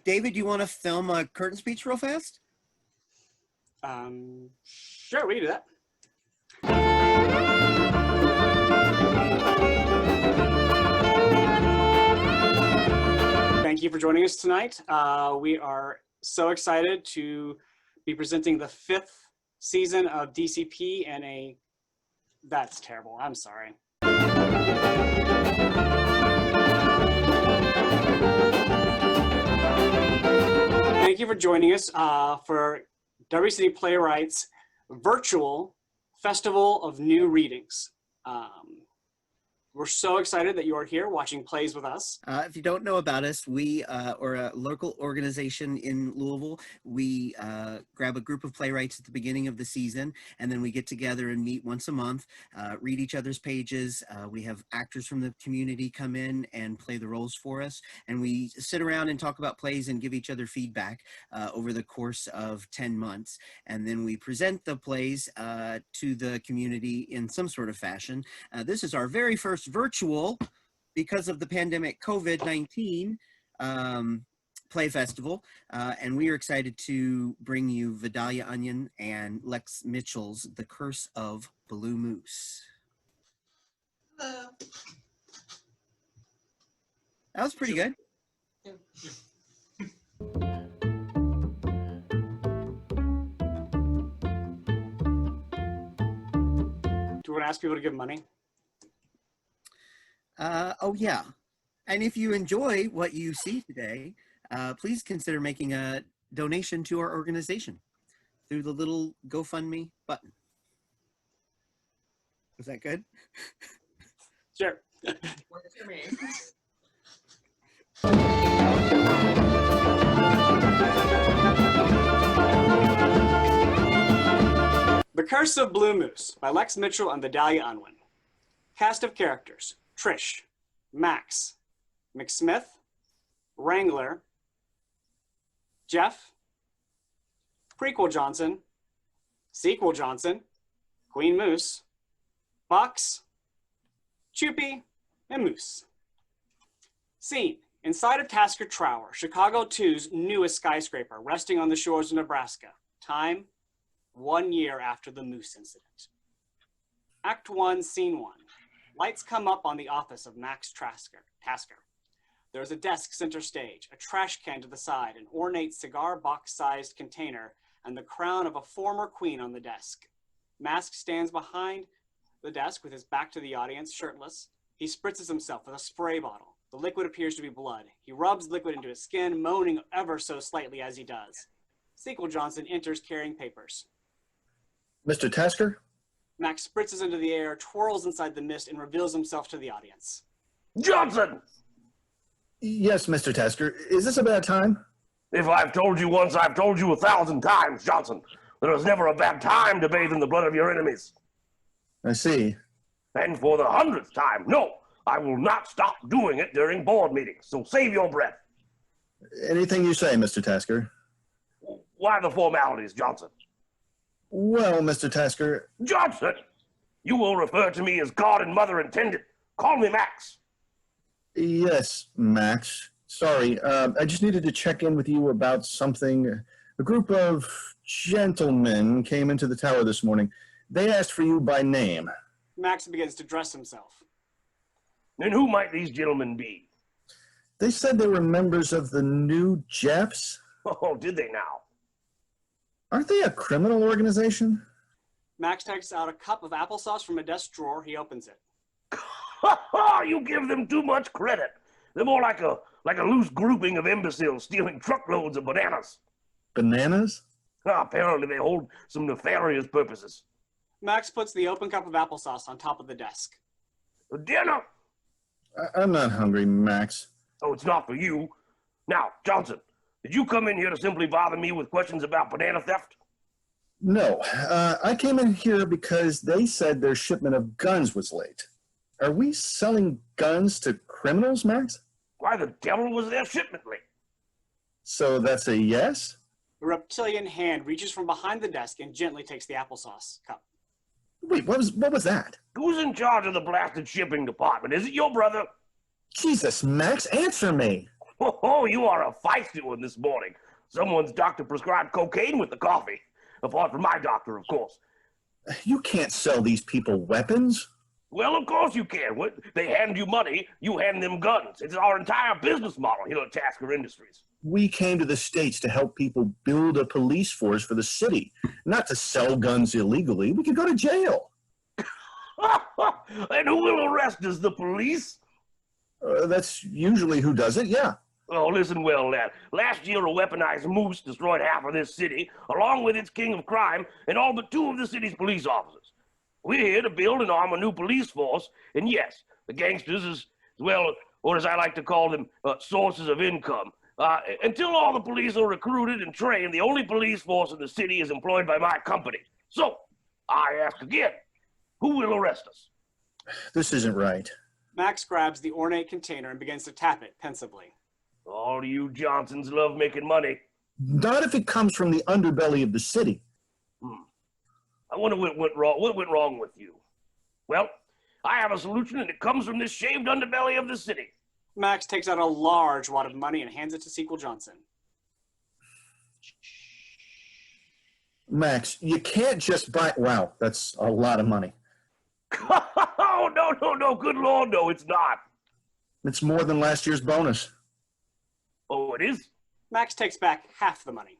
David, you want to film a curtain speech real fast? Sure, we can do that. Thank you for joining us tonight. We are so excited to be presenting the 5th season of DCP and that's terrible, I'm sorry. Thank you for joining us for City Playwrights virtual Festival of New Readings. We're so excited that you are here watching plays with us. If you don't know about us, we are a local organization in Louisville. We grab a group of playwrights at the beginning of the season, and then we get together and meet once a month, read each other's pages. We have actors from the community come in and play the roles for us, and we sit around and talk about plays and give each other feedback over the course of 10 months. And then we present the plays to the community in some sort of fashion. This is our very first virtual, because of the pandemic COVID-19, play festival, and we are excited to bring you Vidalia Unwin and Lex Mitchell's The Curse of Blue Moose. Hello. That was pretty good. Do you want to ask people to give money? Oh yeah, and if you enjoy what you see today, please consider making a donation to our organization through the little GoFundMe button. Was that good? Sure. Works for me. The Curse of Blue Moose by Lex Mitchell and Vidalia Unwin. Cast of characters: Trish, Max, McSmith, Wrangler, Jeff, Prequel Johnson, Sequel Johnson, Queen Moose, Box, Chupi, and Moose. Scene: inside of Tasker Trower, Chicago 2's newest skyscraper, resting on the shores of Nebraska. Time: 1 year after the Moose incident. Act 1, Scene 1. Lights come up on the office of Max Tasker. There is a desk center stage, a trash can to the side, an ornate cigar box-sized container, and the crown of a former queen on the desk. Max stands behind the desk with his back to the audience, shirtless. He spritzes himself with a spray bottle. The liquid appears to be blood. He rubs liquid into his skin, moaning ever so slightly as he does. Sequel Johnson enters carrying papers. Mr. Tasker? Max spritzes into the air, twirls inside the mist, and reveals himself to the audience. Johnson! Yes, Mr. Tasker. Is this a bad time? If I've told you once, I've told you 1,000 times, Johnson. There is never a bad time to bathe in the blood of your enemies. I see. And for the 100th time, no, I will not stop doing it during board meetings, so save your breath. Anything you say, Mr. Tasker. Why the formalities, Johnson? Well, Mr. Tasker... Johnson! You will refer to me as God and Mother intended. Call me Max. Yes, Max. Sorry, I just needed to check in with you about something. A group of gentlemen came into the tower this morning. They asked for you by name. Max begins to dress himself. And who might these gentlemen be? They said they were members of the New Jeffs. Oh, did they now? Aren't they a criminal organization? Max takes out a cup of applesauce from a desk drawer. He opens it. Ha ha! You give them too much credit. They're more like a loose grouping of imbeciles stealing truckloads of bananas. Bananas? Apparently they hold some nefarious purposes. Max puts the open cup of applesauce on top of the desk. Dinner? I'm not hungry, Max. Oh, it's not for you. Now, Johnson, did you come in here to simply bother me with questions about banana theft? No, I came in here because they said their shipment of guns was late. Are we selling guns to criminals, Max? Why the devil was their shipment late? So that's a yes? The reptilian hand reaches from behind the desk and gently takes the applesauce cup. Wait, what was that? Who's in charge of the blasted shipping department? Is it your brother? Jesus, Max, answer me. Oh, you are a feisty one this morning. Someone's doctor prescribed cocaine with the coffee. Apart from my doctor, of course. You can't sell these people weapons. Well, of course you can. They hand you money, you hand them guns. It's our entire business model here at Tasker Industries. We came to the States to help people build a police force for the city, not to sell guns illegally. We could go to jail. And who will arrest us, the police? That's usually who does it, yeah. Oh, listen well, lad. Last year, a weaponized moose destroyed half of this city, along with its king of crime and all but 2 of the city's police officers. We're here to build and arm a new police force, and yes, the gangsters as well, or as I like to call them, sources of income. Until all the police are recruited and trained, the only police force in the city is employed by my company. So, I ask again, who will arrest us? This isn't right. Max grabs the ornate container and begins to tap it pensively. All you Johnsons love making money. Not if it comes from the underbelly of the city. I wonder what went wrong. What went wrong with you? Well, I have a solution, and it comes from this shaved underbelly of the city. Max takes out a large wad of money and hands it to Sequel Johnson. Max, you can't just buy... Wow, that's a lot of money. Oh, no. Good Lord, no, it's not. It's more than last year's bonus. Oh, it is? Max takes back half the money.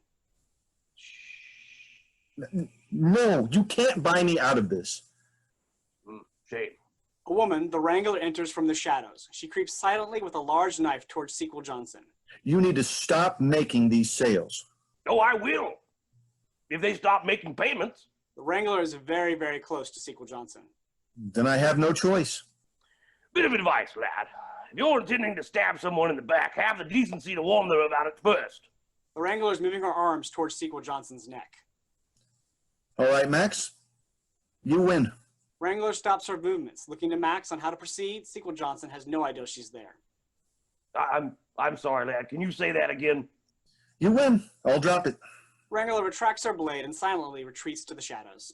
No, you can't buy me out of this. Shame. A woman, the Wrangler, enters from the shadows. She creeps silently with a large knife towards Sequel Johnson. You need to stop making these sales. Oh, I will. If they stop making payments. The Wrangler is very, very close to Sequel Johnson. Then I have no choice. Bit of advice, lad. If you're intending to stab someone in the back, have the decency to warn them about it first. The Wrangler is moving her arms towards Sequel Johnson's neck. All right, Max, you win. Wrangler stops her movements. Looking to Max on how to proceed, Sequel Johnson has no idea she's there. I'm sorry, lad. Can you say that again? You win. I'll drop it. Wrangler retracts her blade and silently retreats to the shadows.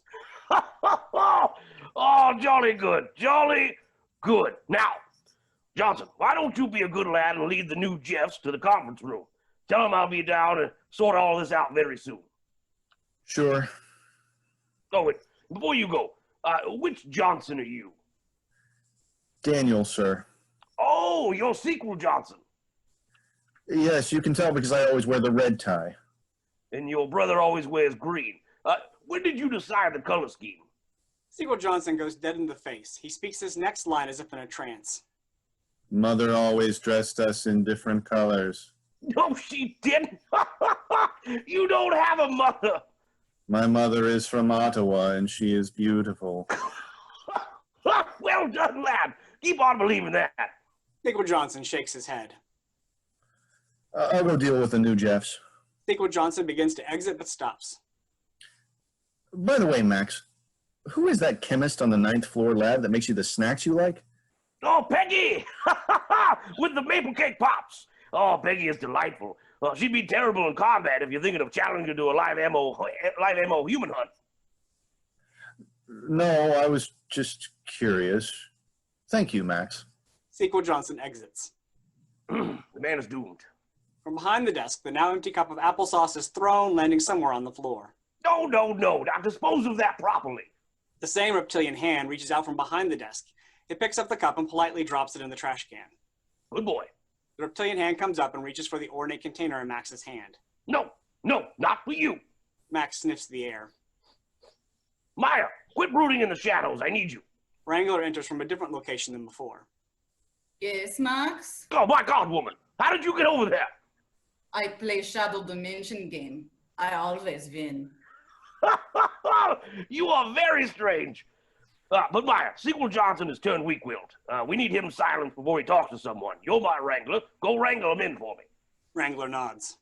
Oh, jolly good. Jolly good. Now, Johnson, why don't you be a good lad and lead the new Jeffs to the conference room? Tell them I'll be down and sort all this out very soon. Sure. Oh, wait. Before you go, which Johnson are you? Daniel, sir. Oh, you're Sequel Johnson. Yes, you can tell because I always wear the red tie. And your brother always wears green. When did you decide the color scheme? Sequel Johnson goes dead in the face. He speaks his next line as if in a trance. Mother always dressed us in different colors. No, she didn't. You don't have a mother. My mother is from Ottawa, and she is beautiful. Well done, lad. Keep on believing that. Sequel Johnson shakes his head. I'll go deal with the new Jeffs. Sequel Johnson begins to exit but stops. By the way, Max, who is that chemist on the 9th floor lab that makes you the snacks you like? Oh, Peggy! With the maple cake pops. Oh, Peggy is delightful. She'd be terrible in combat if you're thinking of challenging her to a live ammo human hunt. No, I was just curious. Thank you, Max. Sequel Johnson exits. The man is doomed. From behind the desk, the now empty cup of applesauce is thrown, landing somewhere on the floor. No. Now dispose of that properly. The same reptilian hand reaches out from behind the desk. It picks up the cup and politely drops it in the trash can. Good boy. The reptilian hand comes up and reaches for the ornate container in Max's hand. No, not for you. Max sniffs the air. Maya, quit brooding in the shadows. I need you. Wrangler enters from a different location than before. Yes, Max? Oh, my God, woman. How did you get over there? I play Shadow Dimension game. I always win. You are very strange. But Maya, Sequel Johnson has turned weak-willed. We need him silenced before he talks to someone. You're my wrangler. Go wrangle him in for me. Wrangler nods.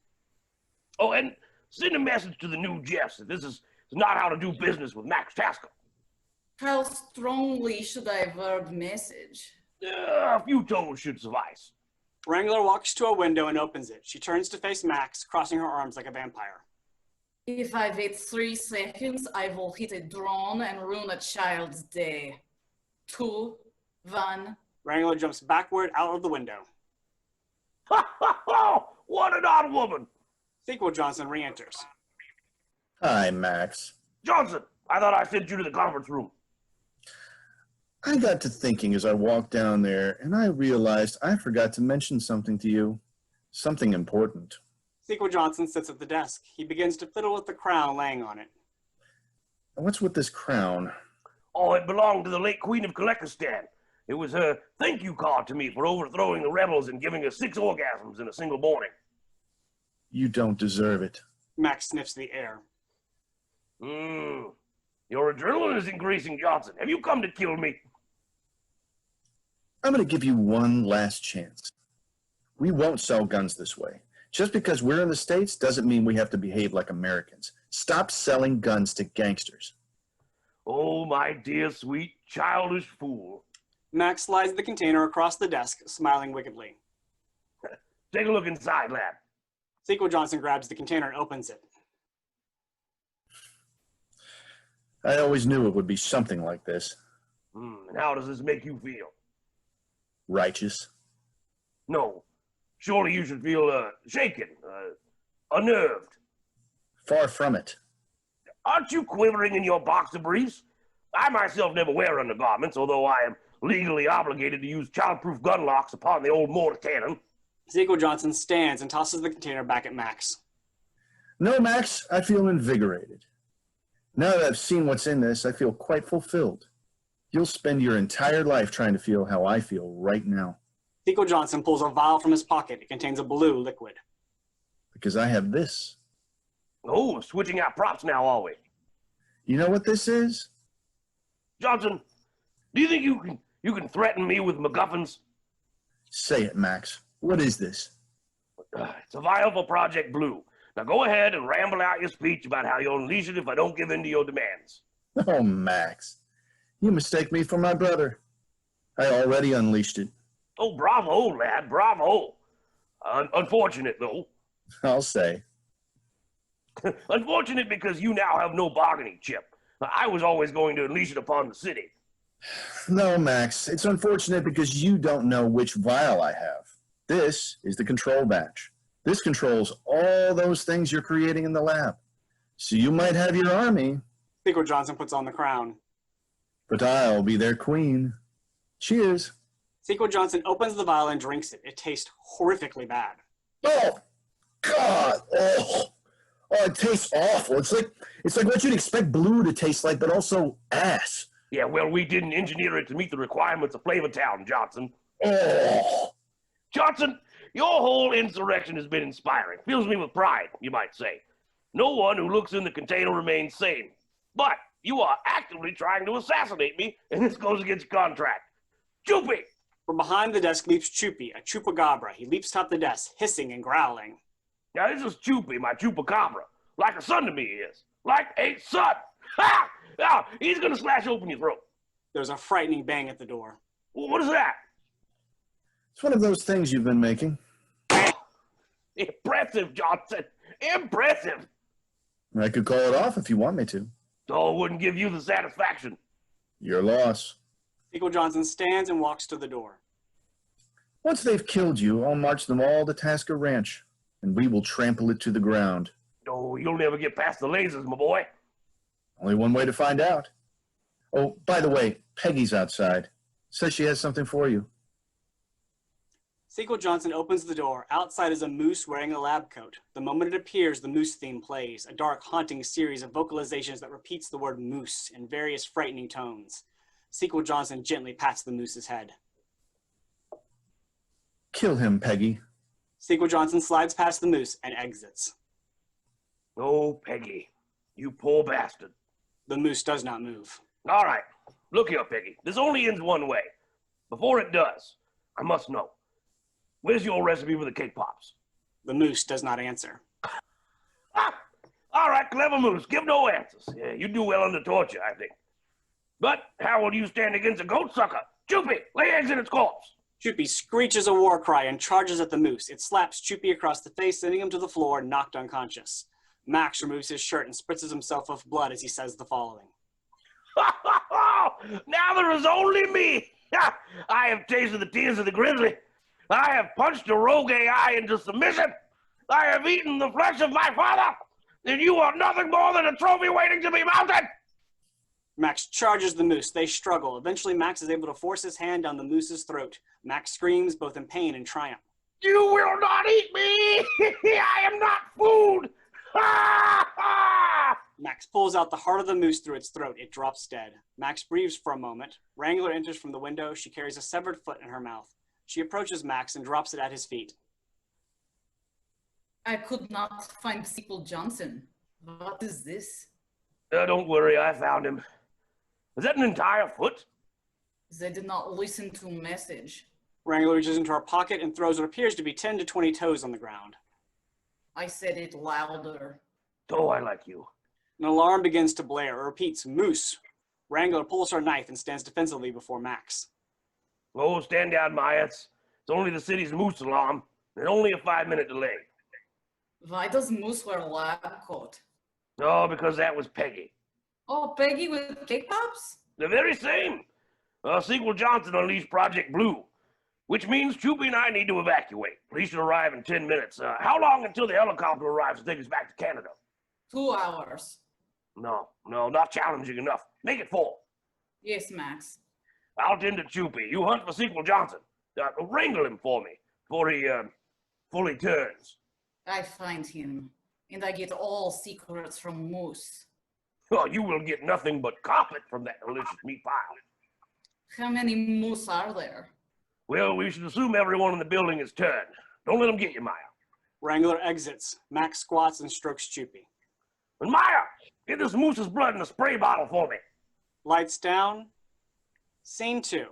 Oh, and send a message to the new Jeffs that this is not how to do business with Max Tasker. How strongly should I word message? A few tones should suffice. Wrangler walks to a window and opens it. She turns to face Max, crossing her arms like a vampire. If I wait 3 seconds, I will hit a drone and ruin a child's day. 2, 1. Wrangler jumps backward out of the window. Ha ha ha! What an odd woman! Sequel Johnson re-enters. Hi, Max. Johnson, I thought I sent you to the conference room. I got to thinking as I walked down there, and I realized I forgot to mention something to you. Something important. Sequel Johnson sits at the desk. He begins to fiddle with the crown laying on it. What's with this crown? Oh, it belonged to the late Queen of Kalekistan. It was her thank you card to me for overthrowing the rebels and giving her 6 orgasms in a single morning. You don't deserve it. Max sniffs the air. Your adrenaline is increasing, Johnson. Have you come to kill me? I'm going to give you one last chance. We won't sell guns this way. Just because we're in the States doesn't mean we have to behave like Americans. Stop selling guns to gangsters. Oh, my dear, sweet, childish fool. Max slides the container across the desk, smiling wickedly. Take a look inside, lad. Sequel Johnson grabs the container and opens it. I always knew it would be something like this. And how does this make you feel? Righteous. No. Surely you should feel shaken, unnerved. Far from it. Aren't you quivering in your boxer briefs? I myself never wear undergarments, although I am legally obligated to use childproof gun locks upon the old mortar cannon. Sequel Johnson stands and tosses the container back at Max. No, Max, I feel invigorated. Now that I've seen what's in this, I feel quite fulfilled. You'll spend your entire life trying to feel how I feel right now. Sequel Johnson pulls a vial from his pocket. It contains a blue liquid. Because I have this. Oh, switching out props now, are we? You know what this is? Johnson, do you think you can threaten me with MacGuffins? Say it, Max. What is this? It's a vial for Project Blue. Now go ahead and ramble out your speech about how you'll unleash it if I don't give in to your demands. Oh, Max. You mistake me for my brother. I already unleashed it. Oh, bravo, lad, bravo. Unfortunate, though. I'll say. Unfortunate because you now have no bargaining chip. I was always going to unleash it upon the city. No, Max. It's unfortunate because you don't know which vial I have. This is the control batch. This controls all those things you're creating in the lab. So you might have your army. Sequel Johnson puts on the crown. But I'll be their queen. Cheers. Sequel Johnson opens the vial and drinks it. It tastes horrifically bad. Oh, God. Oh, it tastes awful. It's like what you'd expect blue to taste like, but also ass. Yeah, well, we didn't engineer it to meet the requirements of Flavortown, Johnson. Oh. Johnson, your whole insurrection has been inspiring. Fills me with pride, you might say. No one who looks in the container remains sane. But you are actively trying to assassinate me, and this goes against contract. Choopy! From behind the desk leaps Chupi, a chupacabra. He leaps atop the desk, hissing and growling. Now, this is Choopy, my chupacabra. Like a son to me, he is. Like a son! Ha! Now, he's gonna slash open your throat. There's a frightening bang at the door. What is that? It's one of those things you've been making. Impressive, Johnson. Impressive. I could call it off if you want me to. Oh, it wouldn't give you the satisfaction. Your loss. Sequel Johnson stands and walks to the door. Once they've killed you, I'll march them all to Tasker Ranch, and we will trample it to the ground. Oh, you'll never get past the lasers, my boy. Only one way to find out. Oh, by the way, Peggy's outside. Says she has something for you. Sequel Johnson opens the door. Outside is a moose wearing a lab coat. The moment it appears, the moose theme plays, a dark, haunting series of vocalizations that repeats the word moose in various frightening tones. Sequel Johnson gently pats the moose's head. Kill him, Peggy. Sequel Johnson slides past the moose and exits. Oh, Peggy, you poor bastard. The moose does not move. All right, look here, Peggy. This only ends one way. Before it does, I must know. Where's your recipe for the cake pops? The moose does not answer. Ah! All right, clever moose, give no answers. Yeah, you do well under torture, I think. But how will you stand against a goat sucker? Choopy, lay eggs in its corpse. Chupi screeches a war cry and charges at the moose. It slaps Chupi across the face, sending him to the floor, knocked unconscious. Max removes his shirt and spritzes himself with blood as he says the following. Now there is only me. I have tasted the tears of the grizzly. I have punched a rogue AI into submission. I have eaten the flesh of my father, and you are nothing more than a trophy waiting to be mounted. Max charges the moose. They struggle. Eventually, Max is able to force his hand down the moose's throat. Max screams both in pain and triumph. You will not eat me! I am not food! Max pulls out the heart of the moose through its throat. It drops dead. Max breathes for a moment. Wrangler enters from the window. She carries a severed foot in her mouth. She approaches Max and drops it at his feet. I could not find Sequel Johnson. What is this? Don't worry, I found him. Is that an entire foot? They did not listen to message. Wrangler reaches into her pocket and throws what appears to be 10 to 20 toes on the ground. I said it louder. Oh, I like you. An alarm begins to blare. It repeats, moose. Wrangler pulls her knife and stands defensively before Max. Oh, stand down, Maya. It's only the city's moose alarm, and only a 5-minute delay. Why does Moose wear a lab coat? Oh, because that was Peggy. Oh, Peggy with cake pops? The very same. Sequel Johnson unleashed Project Blue, which means Choopy and I need to evacuate. Police should arrive in 10 minutes. How long until the helicopter arrives to take us back to Canada? 2 hours. No, not challenging enough. Make it 4. Yes, Max. I'll tend to Choopy. You hunt for Sequel Johnson. Wrangle him for me before he fully turns. I find him, and I get all secrets from Moose. Oh, you will get nothing but carpet from that delicious meat pile. How many Moose are there? Well, we should assume everyone in the building is turned. Don't let them get you, Maya. Wrangler exits. Max squats and strokes Choopy. And Maya, get this moose's blood in a spray bottle for me. Lights down. Scene 2.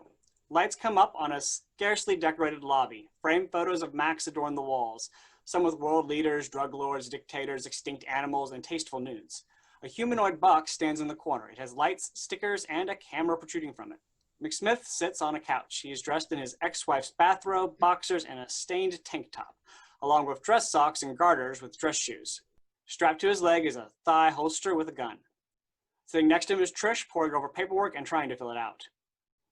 Lights come up on a scarcely decorated lobby. Framed photos of Max adorn the walls, some with world leaders, drug lords, dictators, extinct animals, and tasteful nudes. A humanoid box stands in the corner. It has lights, stickers, and a camera protruding from it. McSmith sits on a couch. He is dressed in his ex-wife's bathrobe, boxers, and a stained tank top, along with dress socks and garters with dress shoes. Strapped to his leg is a thigh holster with a gun. Sitting next to him is Trish, poring over paperwork and trying to fill it out.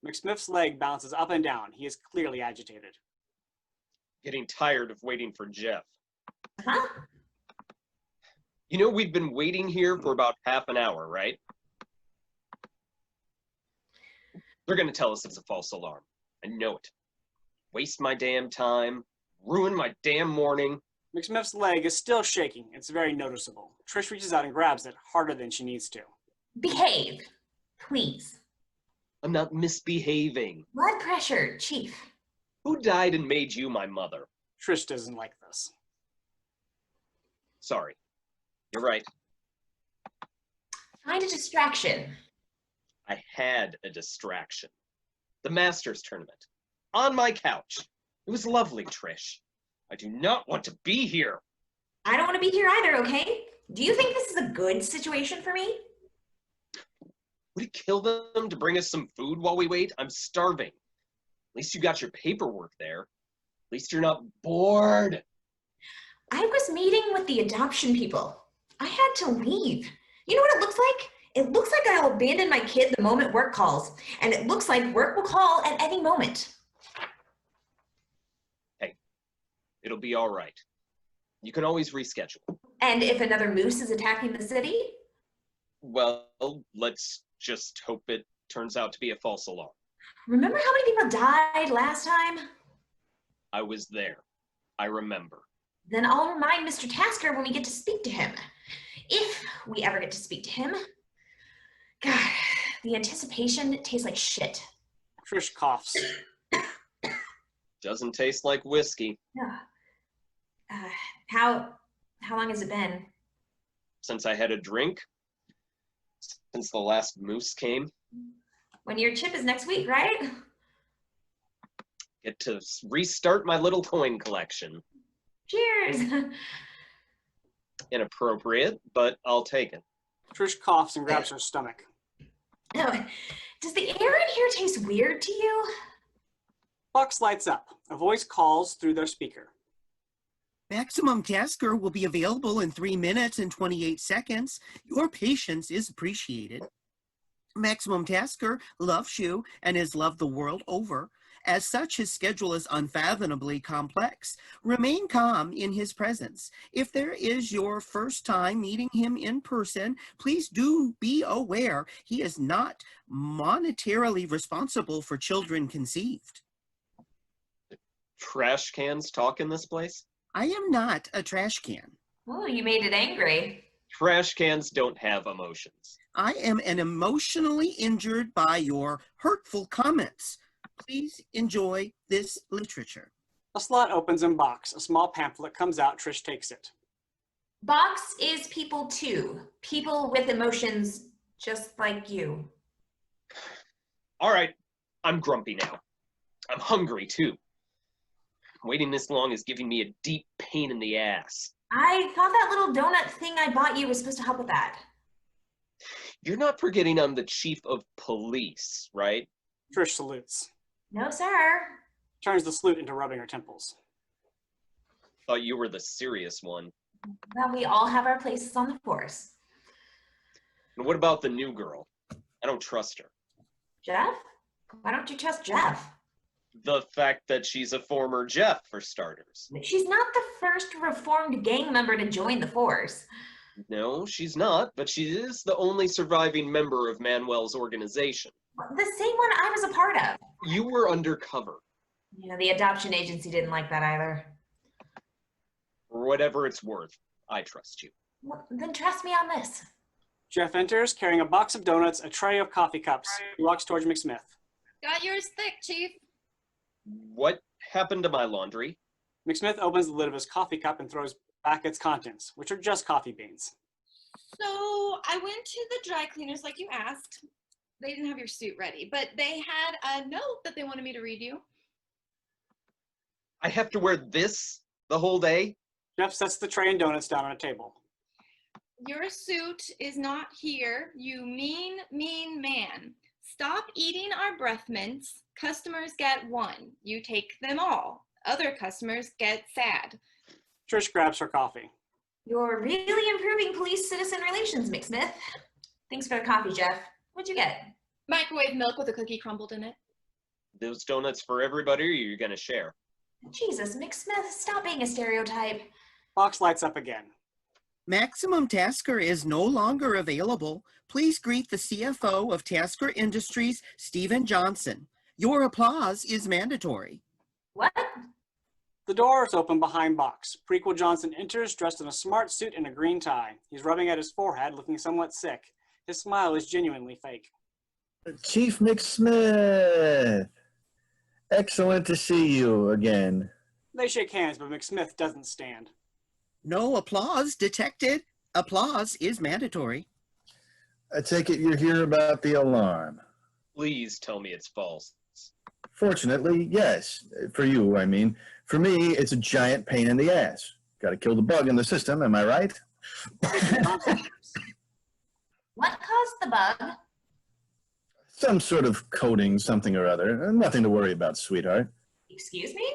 McSmith's leg bounces up and down. He is clearly agitated. Getting tired of waiting for Jeff. Huh? You know, we've been waiting here for about half an hour, right? They're gonna tell us it's a false alarm. I know it. Waste my damn time, ruin my damn morning. McSmith's leg is still shaking. It's very noticeable. Trish reaches out and grabs it harder than she needs to. Behave, please. I'm not misbehaving. Blood pressure, Chief. Who died and made you my mother? Trish doesn't like this. Sorry. You're right. Find a distraction. I had a distraction. The Masters tournament. On my couch. It was lovely, Trish. I do not want to be here. I don't want to be here either, okay? Do you think this is a good situation for me? Would it kill them to bring us some food while we wait? I'm starving. At least you got your paperwork there. At least you're not bored. I was meeting with the adoption people. I had to leave. You know what it looks like? It looks like I'll abandon my kid the moment work calls, and it looks like work will call at any moment. Hey, it'll be all right. You can always reschedule. And if another moose is attacking the city? Well, let's just hope it turns out to be a false alarm. Remember how many people died last time? I was there. I remember. Then I'll remind Mr. Tasker when we get to speak to him. If we ever get to speak to him. God, the anticipation tastes like shit. Trish coughs. Doesn't taste like whiskey. Yeah. How long has it been? Since I had a drink. Since the last moose came. When your chip is next week, right? Get to restart my little coin collection. Cheers. Inappropriate, but I'll take it. Trish coughs and grabs her stomach. Oh, does the air in here taste weird to you? Box lights up. A voice calls through their speaker. Maximum Tasker will be available in 3 minutes and 28 seconds. Your patience is appreciated. Maximum Tasker loves you and is loved the world over. As such, his schedule is unfathomably complex. Remain calm in his presence. If there is your first time meeting him in person, please do be aware he is not monetarily responsible for children conceived. Trash cans talk in this place? I am not a trash can. Oh, you made it angry. Trash cans don't have emotions. I am an emotionally injured by your hurtful comments. Please enjoy this literature. A slot opens in box. A small pamphlet comes out. Trish takes it. Box is people too. People with emotions just like you. All right, I'm grumpy now. I'm hungry too. Waiting this long is giving me a deep pain in the ass. I thought that little donut thing I bought you was supposed to help with that. You're not forgetting I'm the chief of police, right? Trish salutes. No, sir. Turns the salute into rubbing her temples. Thought you were the serious one. Well, we all have our places on the force. And what about the new girl? I don't trust her. Jeff? Why don't you trust Jeff? The fact that she's a former Jeff, for starters. She's not the first reformed gang member to join the force. No, she's not, but she is the only surviving member of Manuel's organization. The same one I was a part of. You were undercover. Yeah, the adoption agency didn't like that either. For whatever it's worth, I trust you. Well, then trust me on this. Jeff enters carrying a box of donuts, a tray of coffee cups. He walks towards McSmith. Got yours thick, Chief. What happened to my laundry? McSmith opens the lid of his coffee cup and throws back its contents, which are just coffee beans. So I went to the dry cleaners like you asked. They didn't have your suit ready, but they had a note that they wanted me to read you. I have to wear this the whole day? Jeff sets the tray and donuts down on a table. Your suit is not here, you mean man. Stop eating our breath mints. Customers get one. You take them all. Other customers get sad. Trish grabs her coffee. You're really improving police-citizen relations, McSmith. Thanks for the coffee, Jeff. What'd you get? Microwave milk with a cookie crumbled in it. Those donuts for everybody, or you're gonna share? Jesus, McSmith, stop being a stereotype. Box lights up again. Maximum Tasker is no longer available. Please greet the CFO of Tasker Industries, Stephen Johnson. Your applause is mandatory. What? The door is open behind Box. Prequel Johnson enters dressed in a smart suit and a green tie. He's rubbing at his forehead, looking somewhat sick. His smile is genuinely fake. Chief McSmith. Excellent to see you again. They shake hands, but McSmith doesn't stand. No applause detected. Applause is mandatory. I take it you're here about the alarm. Please tell me it's false. Fortunately, yes. For you, I mean. For me, it's a giant pain in the ass. Got to kill the bug in the system, am I right? What caused the bug? Some sort of coding, something or other. Nothing to worry about, sweetheart. Excuse me?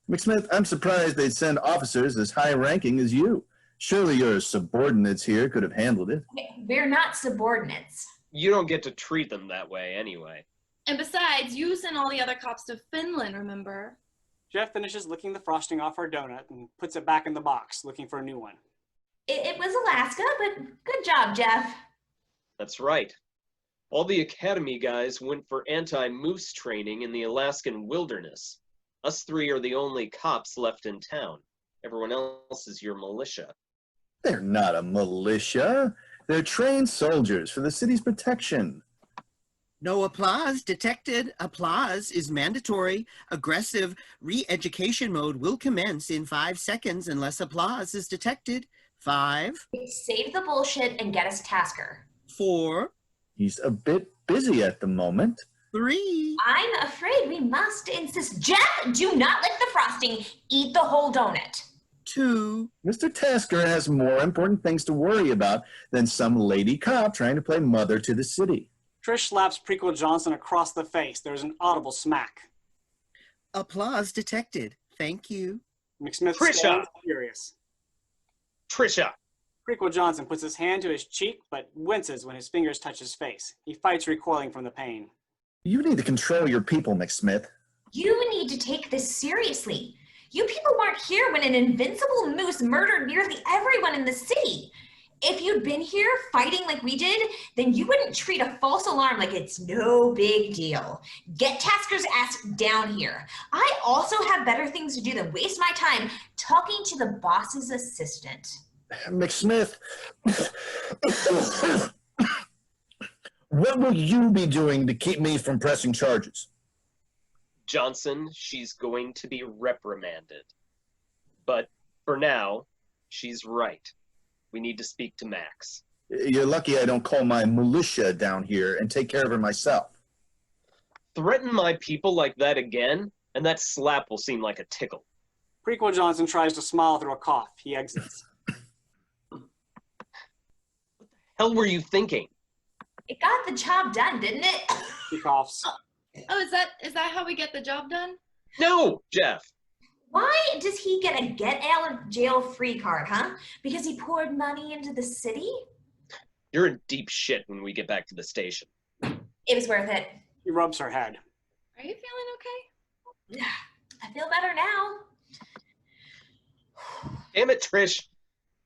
McSmith, I'm surprised they'd send officers as high-ranking as you. Surely your subordinates here could have handled it. We're not subordinates. You don't get to treat them that way anyway. And besides, you sent all the other cops to Finland, remember? Jeff finishes licking the frosting off her donut and puts it back in the box, looking for a new one. It was Alaska, but good job, Jeff. That's right. All the academy guys went for anti-moose training in the Alaskan wilderness. Us three are the only cops left in town. Everyone else is your militia. They're not a militia. They're trained soldiers for the city's protection. No applause detected. Applause is mandatory. Aggressive re-education mode will commence in 5 seconds unless applause is detected. 5, Save the bullshit and get us Tasker. 4, He's a bit busy at the moment. 3. I'm afraid we must insist. Jeff, do not lick the frosting. Eat the whole donut. 2, Mr. Tasker has more important things to worry about than some lady cop trying to play mother to the city. Trish slaps Prequel Johnson across the face. There's an audible smack. Applause detected. Thank you. McSmith Trisha! stands furious. Trisha! Prequel Johnson puts his hand to his cheek, but winces when his fingers touch his face. He fights, recoiling from the pain. You need to control your people, McSmith. You need to take this seriously. You people weren't here when an invincible moose murdered nearly everyone in the city. If you'd been here fighting like we did, then you wouldn't treat a false alarm like it's no big deal. Get Tasker's ass down here. I also have better things to do than waste my time talking to the boss's assistant. McSmith, what will you be doing to keep me from pressing charges? Johnson, she's going to be reprimanded. But for now, she's right. We need to speak to Max. You're lucky I don't call my militia down here and take care of her myself. Threaten my people like that again, and that slap will seem like a tickle. Prequel Johnson tries to smile through a cough. He exits. What the hell were you thinking? It got the job done, didn't it? He coughs. Oh, is that how we get the job done? No, Jeff. Why does he get a get out of jail free card, huh? Because he poured money into the city? You're in deep shit when we get back to the station. It was worth it. He rubs her head. Are you feeling okay? I feel better now. Damn it, Trish.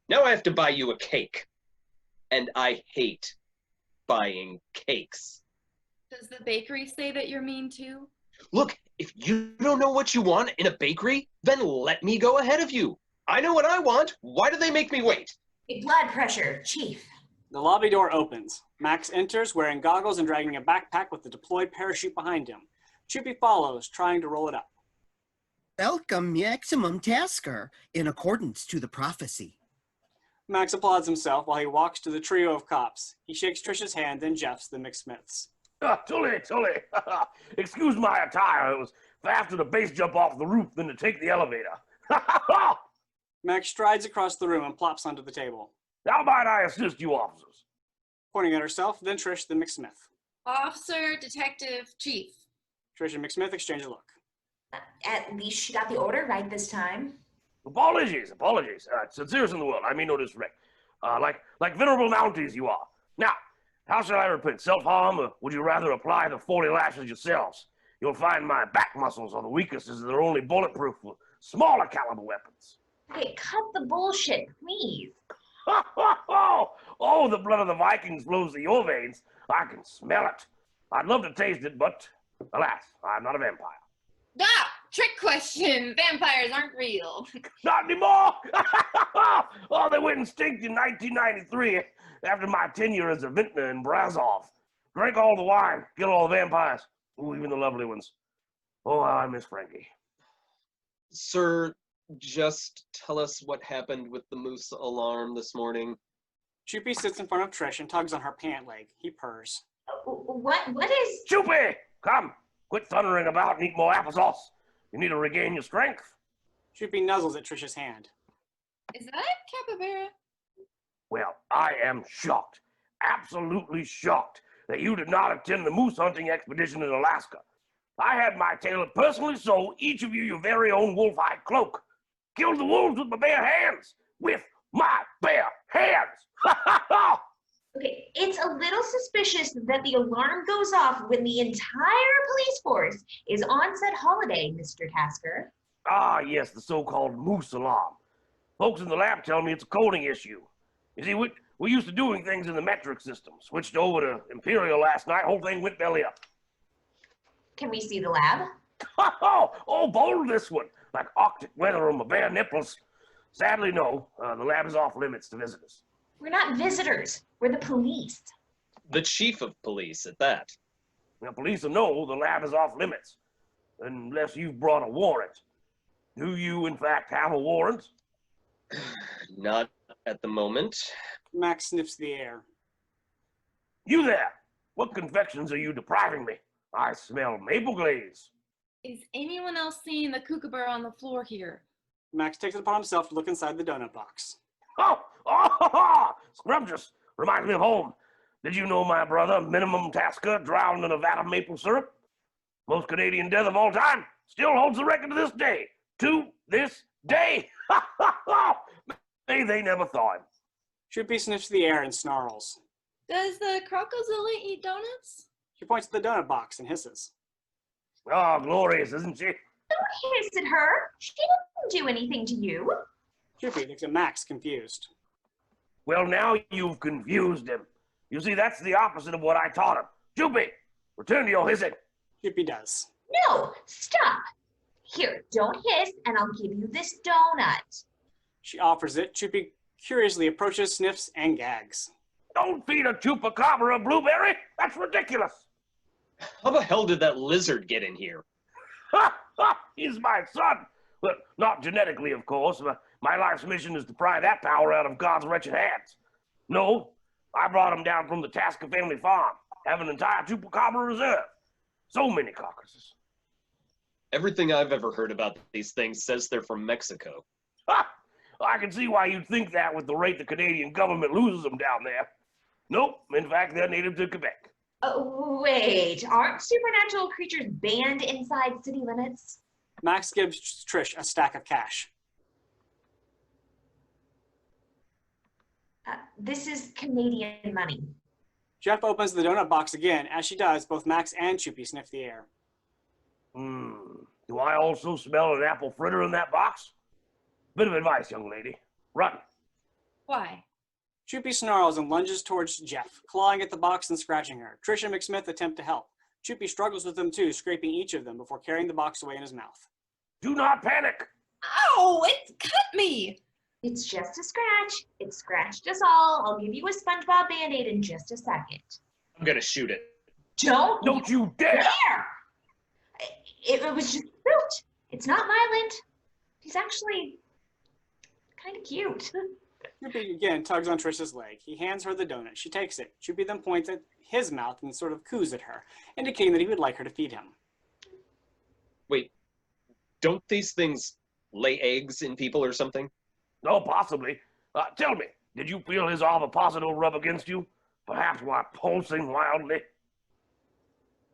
Now I have to buy you a cake. And I hate buying cakes. Does the bakery say that you're mean too? Look, if you don't know what you want in a bakery, then let me go ahead of you. I know what I want. Why do they make me wait? Blood pressure, Chief. The lobby door opens. Max enters, wearing goggles and dragging a backpack with the deployed parachute behind him. Chupi follows, trying to roll it up. Welcome, Maximum Tasker, in accordance to the prophecy. Max applauds himself while he walks to the trio of cops. He shakes Trish's hand, then Jeff's, then McSmith's. Tully. Excuse my attire. It was faster to base jump off the roof than to take the elevator. Max strides across the room and plops onto the table. How might I assist you, officers? Pointing at herself, then Trish, then McSmith. Officer, detective, chief. Trish and McSmith exchange a look. At least she got the order right this time. Apologies. Sincerest in the world. I mean no disrespect. Like venerable mounties you are. Now, how shall I repent? Self-harm, or would you rather apply the 40 lashes yourselves? You'll find my back muscles are the weakest as they're only bulletproof for smaller caliber weapons. Okay, cut the bullshit, please. Oh, the blood of the Vikings flows through your veins. I can smell it. I'd love to taste it, but alas, I'm not a vampire. Ah, trick question. Vampires aren't real. Not anymore! Oh, they went extinct in 1993 after my tenure as a vintner in Brazov. Drank all the wine, killed all the vampires. Ooh, even the lovely ones. Oh, how I miss Frankie. Sir, just tell us what happened with the moose alarm this morning. Chupi sits in front of Trish and tugs on her pant leg. He purrs. What is... Chupi! Come, quit thundering about and eat more applesauce. You need to regain your strength. Chupi nuzzles at Trish's hand. Is that capybara? Well, I am shocked, absolutely shocked, that you did not attend the moose hunting expedition in Alaska. I had my tailor personally sew each of you your very own wolf-hide cloak. Killed the wolves with my bare hands. With my bare hands. Okay, it's a little suspicious that the alarm goes off when the entire police force is on said holiday, Mr. Tasker. Ah, yes, the so-called moose alarm. Folks in the lab tell me it's a coding issue. You see, we're used to doing things in the metric system. Switched over to Imperial last night, whole thing went belly up. Can we see the lab? Oh, bold this one, like Arctic weather on my bare nipples. Sadly, no, the lab is off limits to visitors. We're not visitors. We're the police. The chief of police at that. Now, police will know the lab is off limits, unless you've brought a warrant. Do you, in fact, have a warrant? Not at the moment. Max sniffs the air. You there! What confections are you depriving me? I smell maple glaze. Is anyone else seeing the kookaburra on the floor here? Max takes it upon himself to look inside the donut box. Scrumptious. Reminds me of home. Did you know my brother, Minimum Tasker, drowned in a vat of maple syrup? Most Canadian death of all time. Still holds the record to this day. To this day. May they never thaw him. Chupi sniffs the air and snarls. Does the crocozilla eat donuts? She points to the donut box and hisses. Oh, glorious, isn't she? Don't hiss at her. She didn't do anything to you. Chupi looks at Max, confused. Well, now you've confused him. You see, that's the opposite of what I taught him. Chupi, return to your hissing. Chupi does. No, stop. Here, don't hiss, and I'll give you this donut. She offers it. Chupi curiously approaches, sniffs, and gags. Don't feed a chupacabra a blueberry. That's ridiculous. How the hell did that lizard get in here? He's my son. But not genetically, of course. My life's mission is to pry that power out of God's wretched hands. No, I brought him down from the Tasker family farm. Have an entire chupacabra reserve. So many carcasses. Everything I've ever heard about these things says they're from Mexico. I can see why you'd think that with the rate the Canadian government loses them down there. Nope, in fact, they're native to Quebec. Wait, aren't supernatural creatures banned inside city limits? Max gives Trish a stack of cash. This is Canadian money. Jeff opens the donut box again. As she does, both Max and Chupi sniff the air. Do I also smell an apple fritter in that box? Bit of advice, young lady. Run. Why? Chupi snarls and lunges towards Jeff, clawing at the box and scratching her. Trish and McSmith attempt to help. Chupi struggles with them too, scraping each of them before carrying the box away in his mouth. Do not panic. Ow! It cut me! It's just a scratch. It scratched us all. I'll give you a SpongeBob Band-Aid in just a second. I'm gonna shoot it. Don't you dare! It was just fruit. It's not violent. He's actually kind of cute. Chupi again tugs on Trish's leg. He hands her the donut. She takes it. Chupi then points at his mouth and sort of coos at her, indicating that he would like her to feed him. Wait, don't these things lay eggs in people or something? No, possibly. Tell me, did you feel his ovipositor rub against you? Perhaps while pulsing wildly?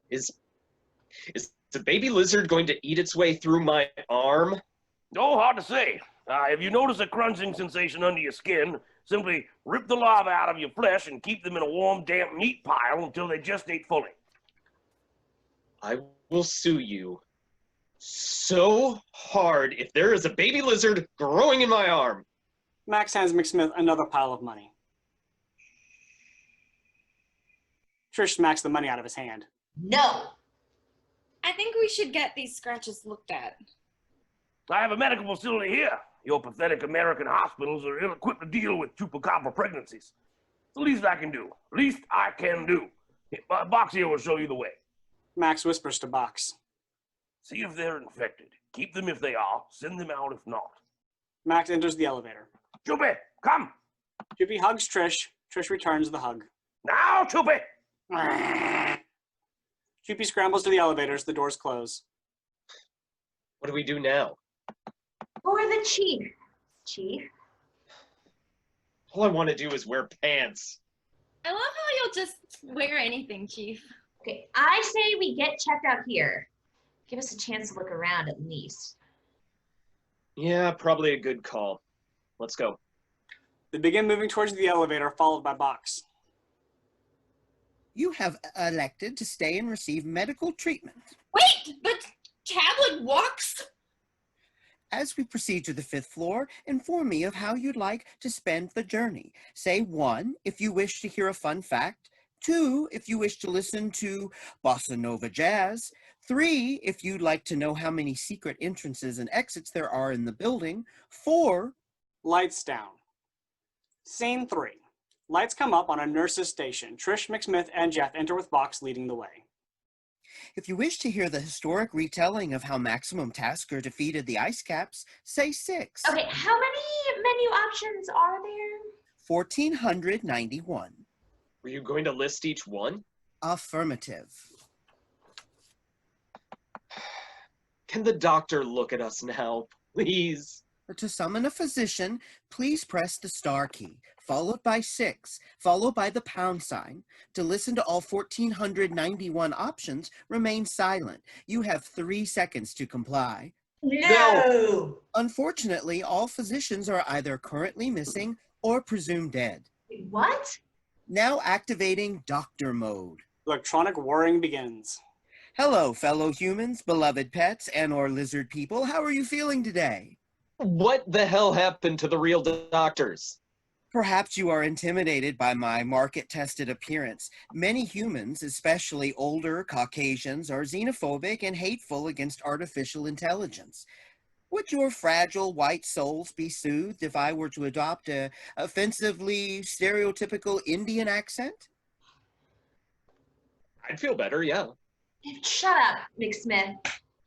Is the baby lizard going to eat its way through my arm? No, hard to say. If you notice a crunching sensation under your skin, simply rip the larvae out of your flesh and keep them in a warm, damp meat pile until they gestate fully. I will sue you so hard if there is a baby lizard growing in my arm. Max hands McSmith another pile of money. Trish smacks the money out of his hand. No. I think we should get these scratches looked at. I have a medical facility here. Your pathetic American hospitals are ill-equipped to deal with chupacabra pregnancies. It's the least I can do. Least I can do. Box here will show you the way. Max whispers to Box. See if they're infected. Keep them if they are. Send them out if not. Max enters the elevator. Chupi, come. Chupi hugs Trish. Trish returns the hug. Now, Chupi. Chupi scrambles to the elevators. The doors close. What do we do now? For the chief. Chief? All I want to do is wear pants. I love how you'll just wear anything, Chief. Okay, I say we get checked out here. Give us a chance to look around at least. Yeah, probably a good call. Let's go. They begin moving towards the elevator, followed by Box. You have elected to stay and receive medical treatment. Wait, but Tablet walks? As we proceed to the 5th floor, inform me of how you'd like to spend the journey. Say 1, if you wish to hear a fun fact. 2, if you wish to listen to bossa nova jazz. 3, if you'd like to know how many secret entrances and exits there are in the building. 4, Lights down. Scene 3. Lights come up on a nurse's station. Trish, McSmith, and Jeff enter with Box leading the way. if you wish to hear the historic retelling of how Maximum Tasker defeated the Ice Caps, say 6. Okay, how many menu options are there? 1491. Were you going to list each one? Affirmative. Can the doctor look at us now, please? To summon a physician, please press the star key, followed by 6, followed by the pound sign. To listen to all 1491 options, remain silent. You have 3 seconds to comply. No. Unfortunately, all physicians are either currently missing or presumed dead. What? Now activating doctor mode. Electronic warring begins. Hello, fellow humans, beloved pets, and/or lizard people. How are you feeling today? What the hell happened to the real doctors? Perhaps you are intimidated by my market-tested appearance. Many humans, especially older Caucasians, are xenophobic and hateful against artificial intelligence. Would your fragile white souls be soothed if I were to adopt a offensively stereotypical Indian accent? I'd feel better, yeah. Shut up, McSmith.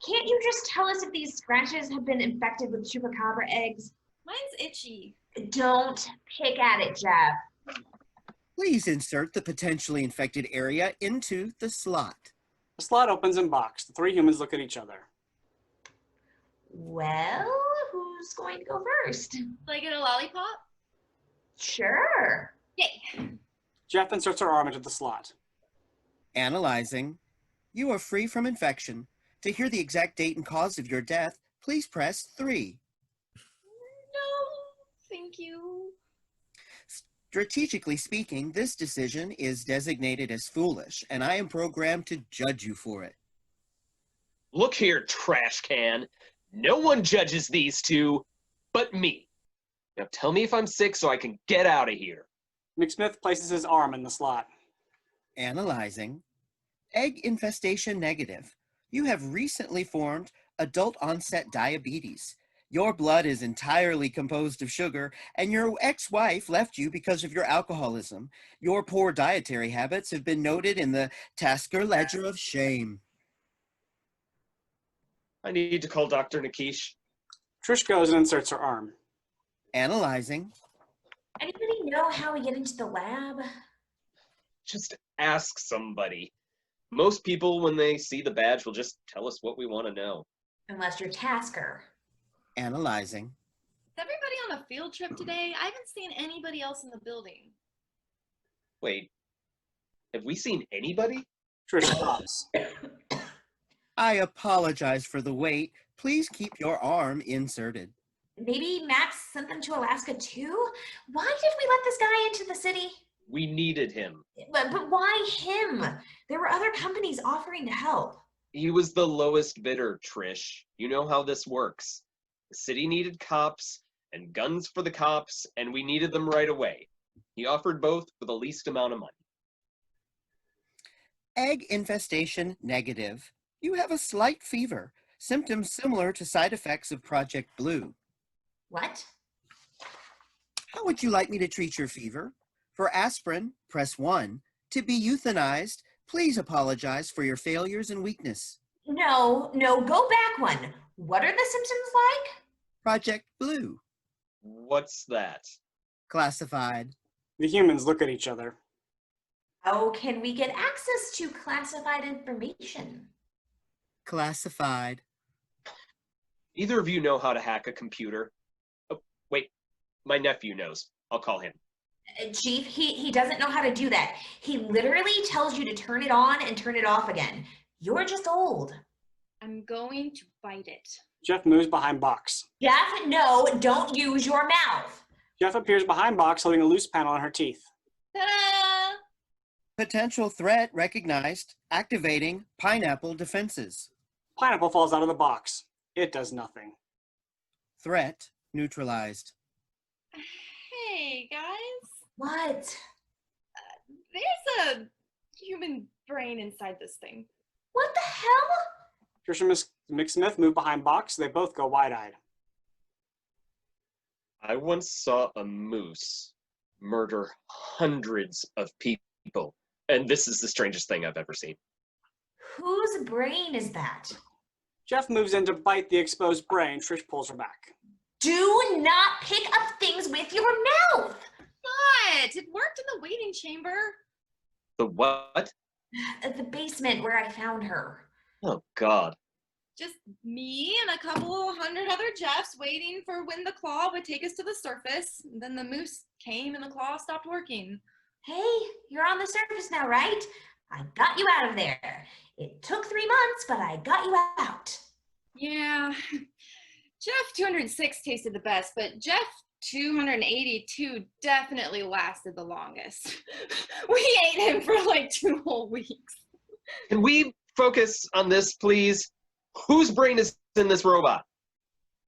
Can't you just tell us if these scratches have been infected with chupacabra eggs? Mine's itchy. Don't pick at it, Jeff. Please insert the potentially infected area into the slot. The slot opens in box. The three humans look at each other. Well, who's going to go first? Do I get a lollipop? Sure. Yay. Jeff inserts her arm into the slot. Analyzing. You are free from infection. To hear the exact date and cause of your death, please press 3. No, thank you. Strategically speaking, this decision is designated as foolish, and I am programmed to judge you for it. Look here, trash can. No one judges these two but me. Now tell me if I'm sick so I can get out of here. McSmith places his arm in the slot. Analyzing. Egg infestation negative. You have recently formed adult onset diabetes. Your blood is entirely composed of sugar, and your ex-wife left you because of your alcoholism. Your poor dietary habits have been noted in the Tasker Ledger of Shame. I need to call Dr. Nikish. Trish goes and inserts her arm. Analyzing. Anybody know how we get into the lab? Just ask somebody. Most people, when they see the badge, will just tell us what we want to know. Unless you're Tasker. Analyzing. Is everybody on a field trip today? I haven't seen anybody else in the building. Wait, have we seen anybody? Trish stops. I apologize for the wait. Please keep your arm inserted. Maybe Max sent them to Alaska too? Why did we let this guy into the city? We needed him. But why him? There were other companies offering to help. He was the lowest bidder, Trish. You know how this works. The city needed cops and guns for the cops, and we needed them right away. He offered both for the least amount of money. Egg infestation negative. You have a slight fever, symptoms similar to side effects of Project Blue. What? How would you like me to treat your fever? For aspirin, press 1. To be euthanized, please apologize for your failures and weakness. No, go back one. What are the symptoms like? Project Blue. What's that? Classified. The humans look at each other. How can we get access to classified information? Classified. Either of you know how to hack a computer? Oh, wait, my nephew knows. I'll call him. Chief, he doesn't know how to do that. He literally tells you to turn it on and turn it off again. You're just old. I'm going to bite it. Jeff moves behind Box. Jeff, no, don't use your mouth. Jeff appears behind Box holding a loose panel on her teeth. Ta-da! Potential threat recognized. Activating pineapple defenses. Pineapple falls out of the box. It does nothing. Threat neutralized. Hey, guys. What? There's a human brain inside this thing. What the hell? Trish and McSmith move behind Box. They both go wide-eyed. I once saw a moose murder hundreds of people, and this is the strangest thing I've ever seen. Whose brain is that? Jeff moves in to bite the exposed brain. Trish pulls her back. Do not pick up things with your mouth. What? It worked in the waiting chamber. The what? At the basement where I found her. Oh, God. Just me and a couple hundred other Jeffs waiting for when the claw would take us to the surface. Then the moose came and the claw stopped working. Hey, you're on the surface now, right? I got you out of there. It took 3 months, but I got you out. Yeah, Jeff 206 tasted the best, but Jeff 282 definitely lasted the longest. We ate him for like 2 whole weeks. Can we focus on this, please? Whose brain is in this robot?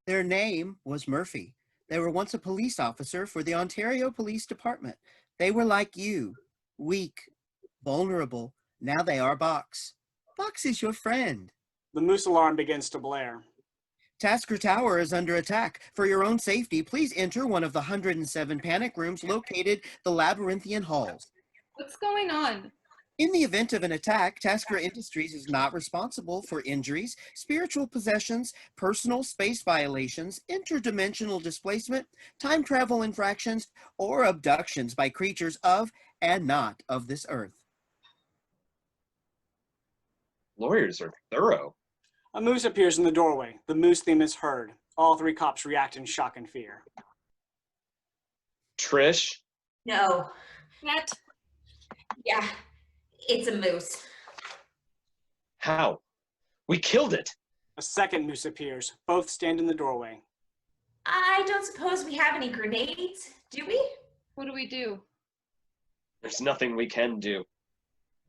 Their name was Murphy. They were once a police officer for the Ontario Police Department. They were like you, weak, vulnerable. Now they are Box. Box is your friend. The moose alarm begins to blare. Tasker Tower is under attack. For your own safety, please enter one of the 107 panic rooms located the Labyrinthian Halls. What's going on? In the event of an attack, Tasker Industries is not responsible for injuries, spiritual possessions, personal space violations, interdimensional displacement, time travel infractions, or abductions by creatures of and not of this earth. Lawyers are thorough. A moose appears in the doorway. The moose theme is heard. All 3 cops react in shock and fear. Trish, No. That Yeah, it's a moose. how? We killed it. A second moose appears. Both stand in the doorway. I don't suppose we have any grenades, do we? what do we do? There's nothing we can do.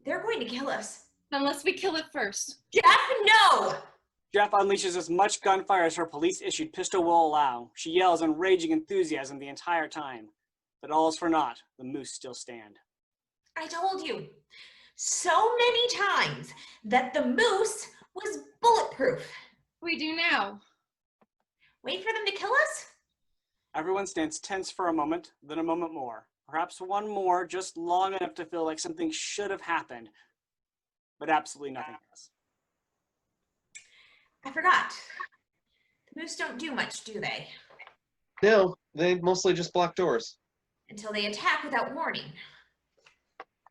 They're going to kill us. Unless we kill it first. Jeff, no! Jeff unleashes as much gunfire as her police-issued pistol will allow. She yells in raging enthusiasm the entire time. But all is for naught. The moose still stand. I told you so many times that the moose was bulletproof. We do now. Wait for them to kill us? Everyone stands tense for a moment, then a moment more. Perhaps one more, just long enough to feel like something should have happened. But absolutely nothing has. I forgot. The moose don't do much, do they? No, they mostly just block doors. Until they attack without warning.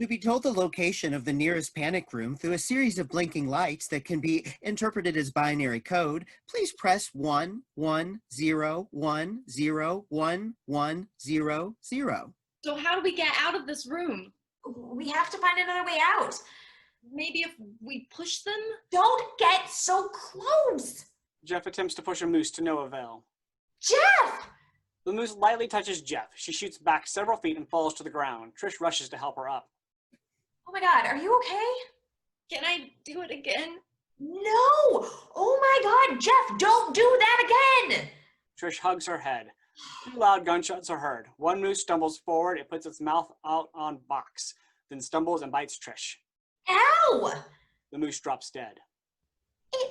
To be told the location of the nearest panic room through a series of blinking lights that can be interpreted as binary code, please press 1 1 0 1 0 1 1 0 0. So how do we get out of this room? We have to find another way out. Maybe if we push them? Don't get so close! Jeff attempts to push a moose to no avail. Jeff! The moose lightly touches Jeff. She shoots back several feet and falls to the ground. Trish rushes to help her up. Oh my god, are you okay? Can I do it again? No! Oh my god, Jeff, don't do that again! Trish hugs her head. 2 loud gunshots are heard. One moose stumbles forward. It puts its mouth out on Box, then stumbles and bites Trish. Ow! The moose drops dead. It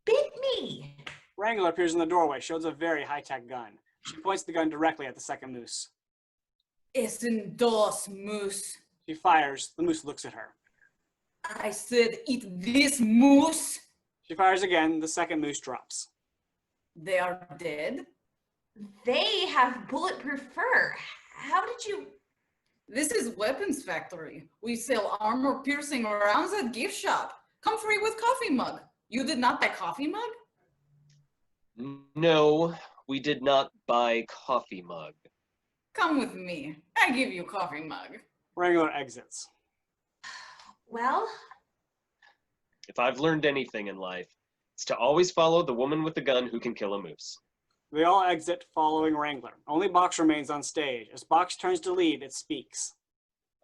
bit me. Wrangler appears in the doorway, shows a very high-tech gun. She points the gun directly at the second moose. Es un dos, moose. She fires. The moose looks at her. I said eat this moose. She fires again. The second moose drops. They are dead. They have bulletproof fur. How did you... This is weapons factory. We sell armor-piercing rounds at gift shop. Come free with coffee mug. You did not buy coffee mug? No, we did not buy coffee mug. Come with me. I give you coffee mug. Wrangler exits. Well, If I've learned anything in life, it's to always follow the woman with the gun who can kill a moose. They all exit, following Wrangler. Only Box remains on stage. As Box turns to leave, it speaks.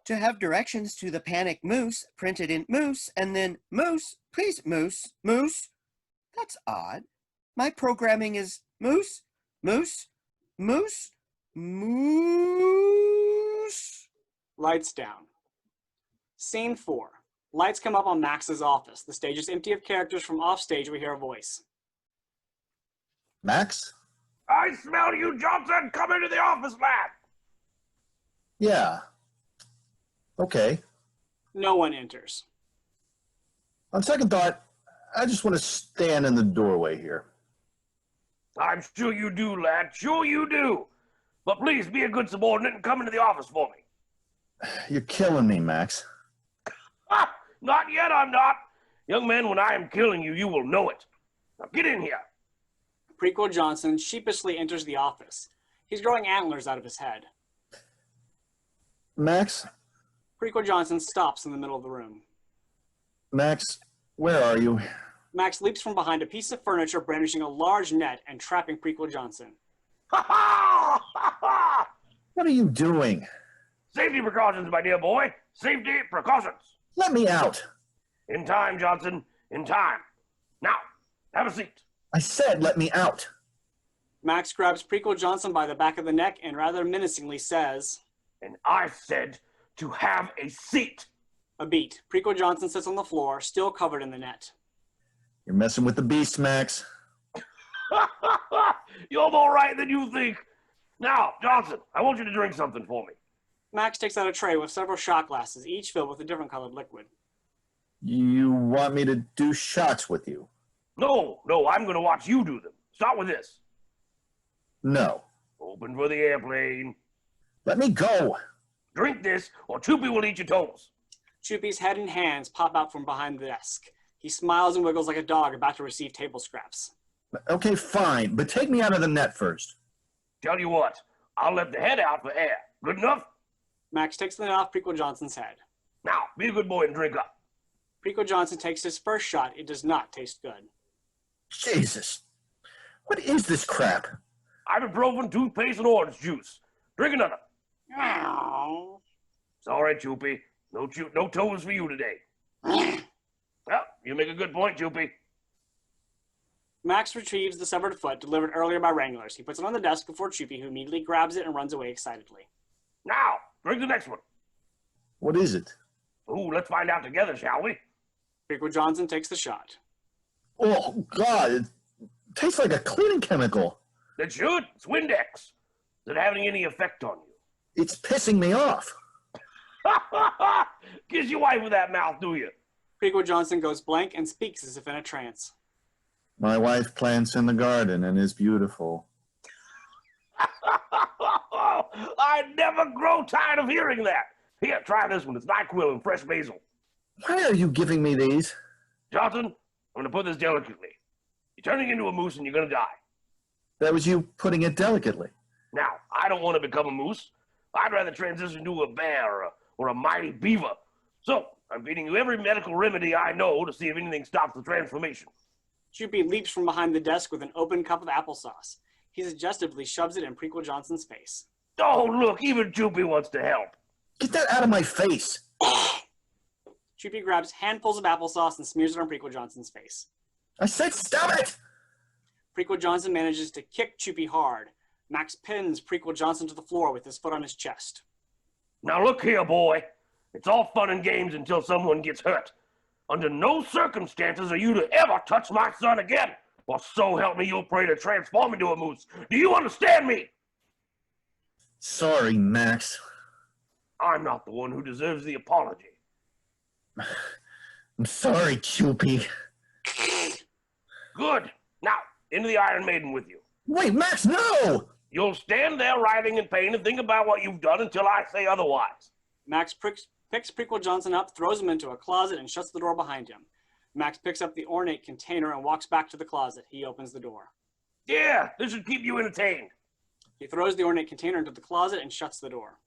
To have directions to the panic moose printed in moose and then moose, please moose, moose. That's odd. My programming is moose, moose, moose, moose. Lights down. Scene 4. Lights come up on Max's office. The stage is empty of characters. From offstage, we hear a voice. Max? I smell you, Johnson! Come into the office, lad! Yeah. Okay. No one enters. On second thought, I just want to stand in the doorway here. I'm sure you do, lad. Sure you do. But please be a good subordinate and come into the office for me. You're killing me, Max. Ah, not yet, I'm not. Young man, when I am killing you, you will know it. Now get in here. Prequel Johnson sheepishly enters the office. He's growing antlers out of his head. Max? Prequel Johnson stops in the middle of the room. Max, where are you? Max leaps from behind a piece of furniture, brandishing a large net and trapping Prequel Johnson. Ha ha! Ha ha! What are you doing? Safety precautions, my dear boy. Safety precautions. Let me out. In time, Johnson. In time. Now, have a seat. I said let me out. Max grabs Prequel Johnson by the back of the neck and rather menacingly says, And I said to have a seat. a beat. Prequel Johnson sits on the floor, still covered in the net. You're messing with the beast, Max. You're more right than you think. Now, Johnson, I want you to drink something for me. Max takes out a tray with several shot glasses, each filled with a different colored liquid. You want me to do shots with you? No, I'm going to watch you do them. Start with this. No. Open for the airplane. Let me go. Drink this, or Choopy will eat your toes. Choopy's head and hands pop out from behind the desk. He smiles and wiggles like a dog about to receive table scraps. Okay, fine, but take me out of the net first. Tell you what, I'll let the head out for air. Good enough? Max takes the net off Prequel Johnson's head. Now, be a good boy and drink up. Prequel Johnson takes his first shot. It does not taste good. Jesus. What is this crap? Ibuprofen, toothpaste, and orange juice. Drink another. Meow. It's all right, Choopy. No toes for you today. Well, you make a good point, Choopy. Max retrieves the severed foot delivered earlier by Wranglers. He puts it on the desk before Choopy, who immediately grabs it and runs away excitedly. Now, drink the next one. What is it? Ooh, let's find out together, shall we? Prequel Johnson takes the shot. Oh, God. It tastes like a cleaning chemical. It should. It's Windex. Is it having any effect on you? It's pissing me off. Kiss your wife with that mouth, do you? Prequel Johnson goes blank and speaks as if in a trance. My wife plants in the garden and is beautiful. I never grow tired of hearing that. Here, try this one. It's NyQuil and fresh basil. Why are you giving me these? Johnson, I'm going to put this delicately. You're turning into a moose and you're going to die. That was you putting it delicately. Now, I don't want to become a moose. I'd rather transition to a bear or a mighty beaver. So, I'm feeding you every medical remedy I know to see if anything stops the transformation. Choopy leaps from behind the desk with an open cup of applesauce. He suggestively shoves it in Prequel Johnson's face. Oh, look, even Choopy wants to help. Get that out of my face. Choopy grabs handfuls of applesauce and smears it on Prequel Johnson's face. I said stop it! Prequel Johnson manages to kick Choopy hard. Max pins Prequel Johnson to the floor with his foot on his chest. Now look here, boy. It's all fun and games until someone gets hurt. Under no circumstances are you to ever touch my son again, or so help me you'll pray to transform into a moose. Do you understand me? Sorry, Max. I'm not the one who deserves the apology. I'm sorry, Choopy. Good. Now, into the Iron Maiden with you. Wait, Max, no! You'll stand there writhing in pain and think about what you've done until I say otherwise. Max picks Prequel Johnson up, throws him into a closet, and shuts the door behind him. Max picks up the ornate container and walks back to the closet. He opens the door. Yeah, this should keep you entertained. He throws the ornate container into the closet and shuts the door.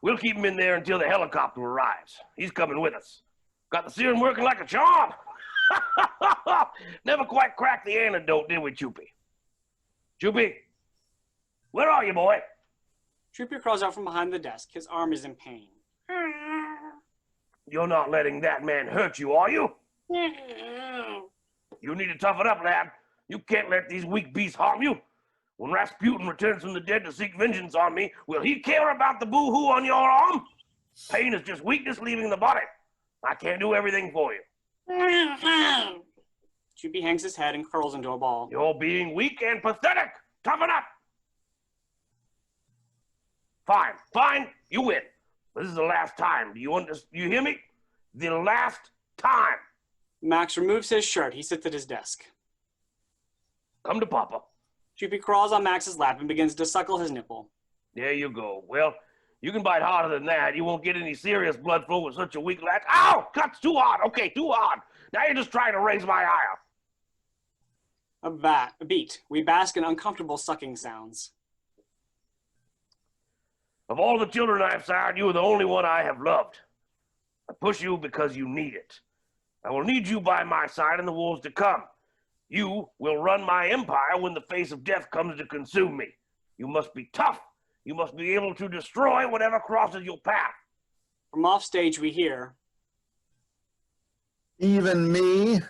We'll keep him in there until the helicopter arrives. He's coming with us. Got the serum working like a charm. Never quite cracked the antidote, did we, Choopy? Choopy, where are you, boy? Choopy crawls out from behind the desk. His arm is in pain. You're not letting that man hurt you, are you? You need to toughen up, lad. You can't let these weak beasts harm you. When Rasputin returns from the dead to seek vengeance on me, will he care about the boo-hoo on your arm? Pain is just weakness leaving the body. I can't do everything for you. Choopy hangs his head and curls into a ball. You're being weak and pathetic. Toughen up. Fine, you win. This is the last time. Do you hear me? The last time. Max removes his shirt. He sits at his desk. Come to Papa. Choopy crawls on Max's lap and begins to suckle his nipple. There you go. Well, you can bite harder than that. You won't get any serious blood flow with such a weak latch. Ow! Cuts too hard. Okay, too hard. Now you're just trying to raise my ire. A beat. We bask in uncomfortable sucking sounds. Of all the children I've sired, you are the only one I have loved. I push you because you need it. I will need you by my side in the wars to come. You will run my empire when the face of death comes to consume me. You must be tough. You must be able to destroy whatever crosses your path. From offstage, we hear Even me?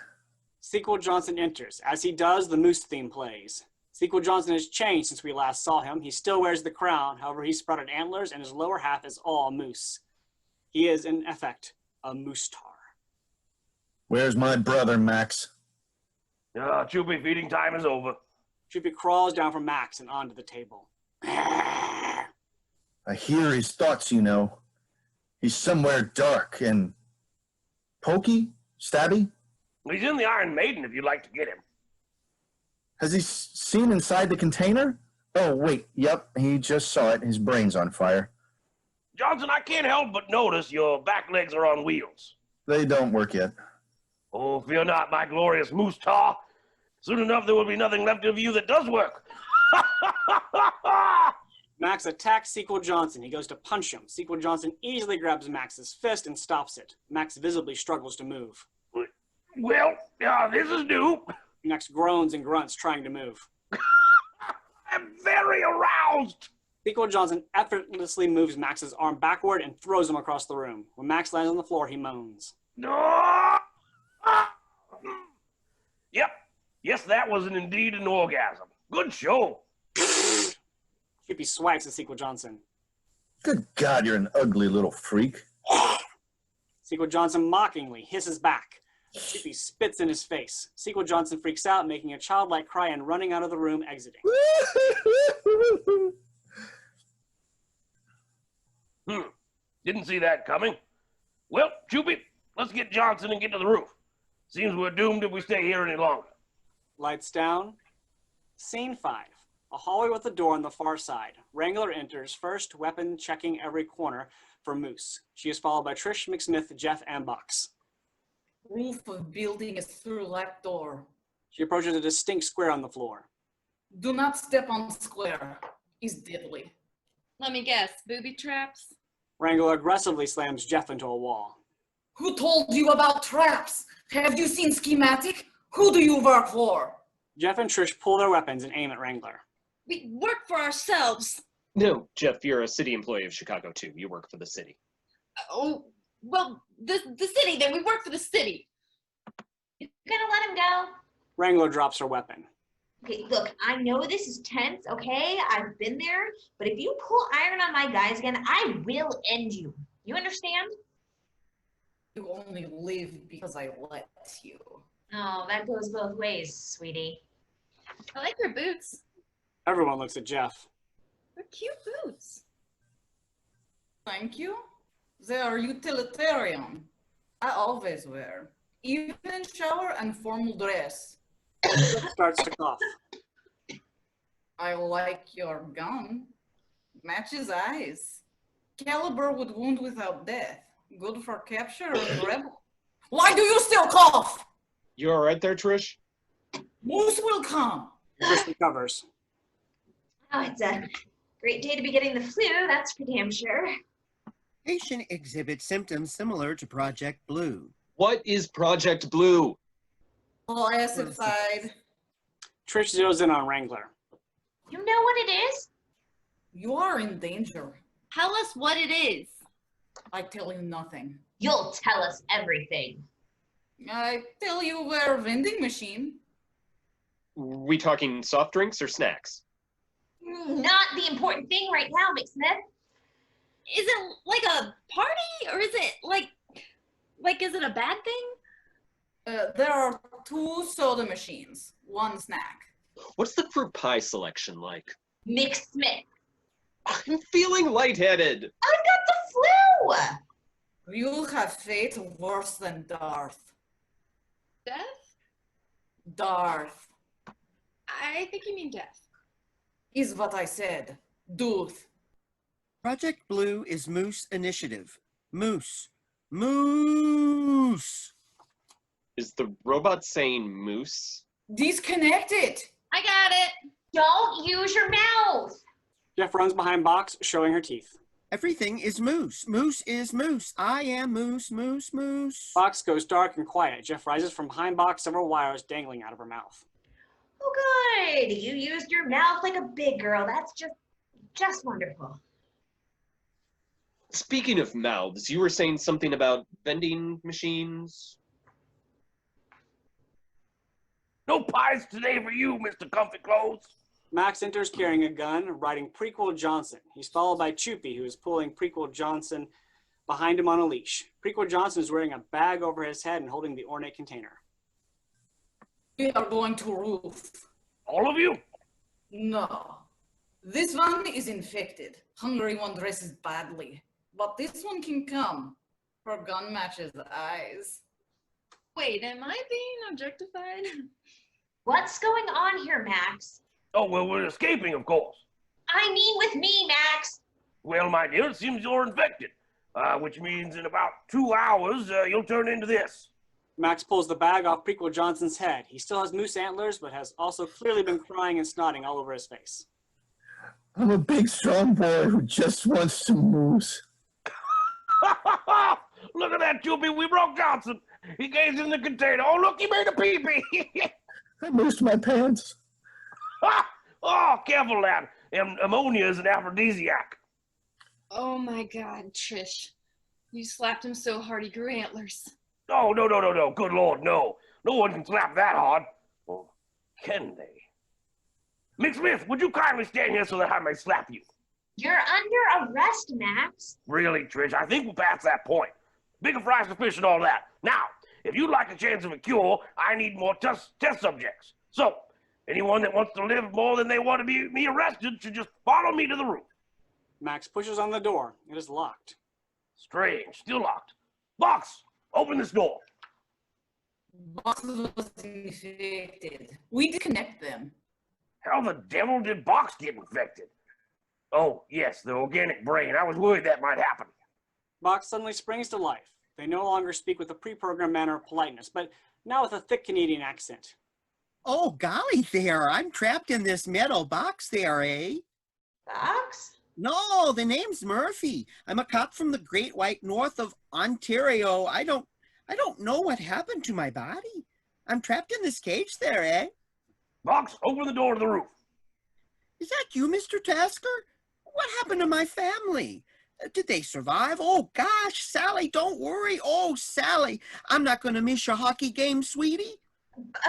Sequel Johnson enters. As he does, the Moose theme plays. Sequel Johnson has changed since we last saw him. He still wears the crown, however, he sprouted antlers and his lower half is all moose. He is, in effect, a moose tar. Where's my brother, Max? Chupy, feeding time is over. Chupy crawls down from Max and onto the table. I hear his thoughts, you know. He's somewhere dark and pokey, stabby. He's in the Iron Maiden if you'd like to get him. Has he seen inside the container? Oh, wait, yep, he just saw it. His brain's on fire. Johnson, I can't help but notice your back legs are on wheels. They don't work yet. Oh, fear not, my glorious moose tar. Soon enough, there will be nothing left of you that does work. Max attacks Sequel Johnson. He goes to punch him. Sequel Johnson easily grabs Max's fist and stops it. Max visibly struggles to move. Well, this is new. Max groans and grunts, trying to move. I'm very aroused. Sequel Johnson effortlessly moves Max's arm backward and throws him across the room. When Max lands on the floor, he moans. Yep. Yes, that was indeed an orgasm. Good show. Chippy swipes at Sequel Johnson. Good God, you're an ugly little freak. Sequel Johnson mockingly hisses back. Chippy spits in his face. Sequel Johnson freaks out, making a childlike cry and running out of the room, exiting. Didn't see that coming. Well, Chupy, let's get Johnson and get to the roof. Seems we're doomed if we stay here any longer. Lights down. Scene 5. A hallway with a door on the far side. Wrangler enters, first weapon checking every corner for Moose. She is followed by Trish, McSmith, Jeff, and Box. Roof of building is through locked door. She approaches a distinct square on the floor. Do not step on square. Is deadly. Let me guess, booby traps? Wrangler aggressively slams Jeff into a wall. Who told you about traps? Have you seen schematic? Who do you work for? Jeff and Trish pull their weapons and aim at Wrangler. We work for ourselves. No, Jeff, you're a city employee of Chicago too. You work for the city. Oh, well, the city, then we work for the city. You're gonna let him go? Wrangler drops her weapon. Okay, look, I know this is tense, okay? I've been there, but if you pull iron on my guys again, I will end you. You understand? You only live because I let you. Oh, that goes both ways, sweetie. I like your boots. Everyone looks at Jeff. They're cute boots. Thank you. They are utilitarian. I always wear. Even shower and formal dress. Starts to cough. I like your gun. Matches eyes. Caliber would wound without death. Good for capture or rebel. Why do you still cough? You all right there, Trish? Moose will come. Trish recovers. Oh, it's a great day to be getting the flu, that's for damn sure. Patient exhibits symptoms similar to Project Blue. What is Project Blue? Classified. Trish zeroes in on Wrangler. You know what it is? You are in danger. Tell us what it is. I tell you nothing. You'll tell us everything. I tell you we're vending machine. We talking soft drinks or snacks? Not the important thing right now, McSmith. Is it like a party or is it like is it a bad thing? There are 2 soda machines, 1 snack. What's the fruit pie selection like? McSmith. I'm feeling lightheaded. I've got the flu. You have fate worse than Darth. Death? Darth I think you mean death. is what I said. Dooth. Project Blue is Moose Initiative. Moose. Moose! Is the robot saying moose? Disconnect it. I got it. Don't use your mouth. Jeff runs behind Box, showing her teeth. Everything is Moose. Moose is Moose. I am Moose, Moose, Moose. Box goes dark and quiet. Jeff rises from behind Box, several wires dangling out of her mouth. Oh, good. You used your mouth like a big girl. That's just wonderful. Speaking of mouths, you were saying something about vending machines? No pies today for you, Mr. Comfy Clothes. Max enters carrying a gun, riding Prequel Johnson. He's followed by Chupi, who is pulling Prequel Johnson behind him on a leash. Prequel Johnson is wearing a bag over his head and holding the ornate container. We are going to roof. All of you? No. This one is infected. Hungry one dresses badly. But this one can come. Her gun matches eyes. Wait, am I being objectified? What's going on here, Max? Oh, well, we're escaping, of course. I mean with me, Max. Well, my dear, it seems you're infected, which means in about 2 hours, you'll turn into this. Max pulls the bag off Prequel Johnson's head. He still has moose antlers, but has also clearly been crying and snotting all over his face. I'm a big, strong boy who just wants to moose. Look at that, Chupi. We broke Johnson. He gazed in the container. Oh, look, he made a pee-pee. I moosed my pants. Oh, careful, lad. Ammonia is an aphrodisiac. Oh my God, Trish. You slapped him so hard he grew antlers. Oh, no. Good Lord, no. No one can slap that hard. Or can they? Miss Smith, would you kindly stand here so that I may slap you? You're under arrest, Max. Really, Trish, I think we're past that point. Bigger fries to fish and all that. Now, if you'd like a chance of a cure, I need more test subjects. So, anyone that wants to live more than they want to be arrested should just follow me to the roof. Max pushes on the door. It is locked. Strange, still locked. Box, open this door. Box was infected. We disconnect them. How the devil did Box get infected? Oh, yes, the organic brain. I was worried that might happen. Box suddenly springs to life. They no longer speak with a pre-programmed manner of politeness, but now with a thick Canadian accent. Oh, golly there. I'm trapped in this metal box there, eh? Box? No, the name's Murphy. I'm a cop from the Great White North of Ontario. I don't know what happened to my body. I'm trapped in this cage there, eh? Box, open the door to the roof. Is that you, Mr. Tasker? What happened to my family? Did they survive? Oh, gosh, Sally, don't worry. Oh, Sally, I'm not going to miss your hockey game, sweetie.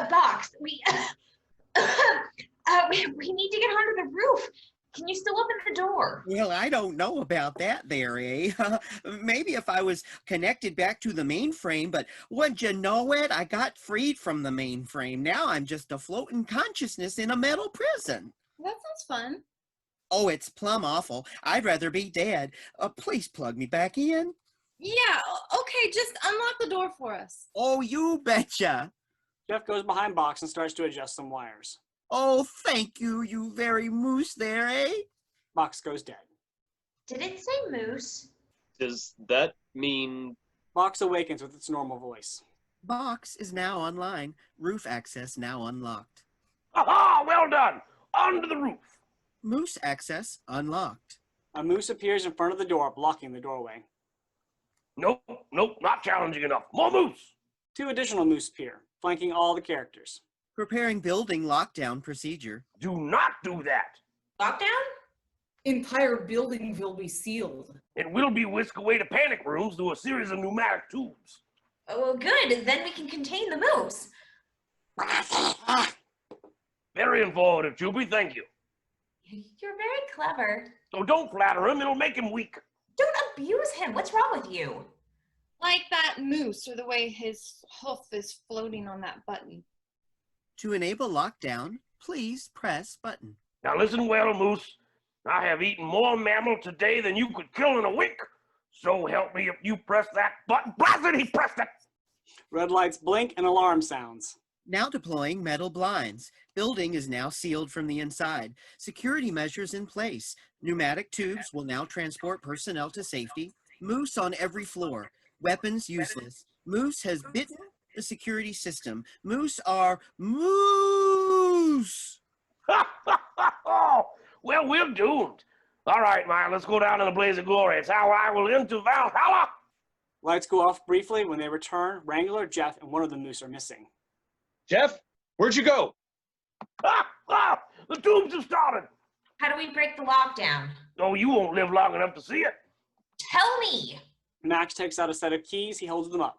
Box, we need to get onto the roof. Can you still open the door? Well, I don't know about that there, eh? Maybe if I was connected back to the mainframe, but would you know it? I got freed from the mainframe. Now I'm just a floating consciousness in a metal prison. That sounds fun. Oh, it's plumb awful. I'd rather be dead. Please plug me back in. Yeah, okay, just unlock the door for us. Oh, you betcha. Jeff goes behind Box and starts to adjust some wires. Oh, thank you, you very moose there, eh? Box goes dead. Did it say moose? Does that mean... Box awakens with its normal voice. Box is now online. Roof access now unlocked. Aha, well done. Onto the roof. Moose access unlocked. A moose appears in front of the door, blocking the doorway. Nope, not challenging enough. More moose. 2 additional moose appear, flanking all the characters. Preparing building lockdown procedure. Do not do that. Lockdown? Entire building will be sealed. It will be whisked away to panic rooms through a series of pneumatic tubes. Oh, good. Then we can contain the moose. Very informative, Chupi, thank you. You're very clever. So don't flatter him, it'll make him weak. Don't abuse him. What's wrong with you? Like that moose or the way his hoof is floating on that button. To enable lockdown, please press button. Now listen well, Moose. I have eaten more mammal today than you could kill in a week. So help me if you press that button. Blast it, he pressed it! Red lights blink and alarm sounds. Now deploying metal blinds. Building is now sealed from the inside. Security measures in place. Pneumatic tubes will now transport personnel to safety. Moose on every floor. Weapons useless. Moose has bitten the security system. Moose are moose. Well, we're doomed. All right, man, let's go down in a blaze of glory. It's how I will enter Valhalla. Lights go off briefly. When they return, Wrangler, Jeff, and one of the moose are missing. Jeff, where'd you go? The tubes have started. How do we break the lockdown? Oh, you won't live long enough to see it. Tell me. Max takes out a set of keys. He holds them up.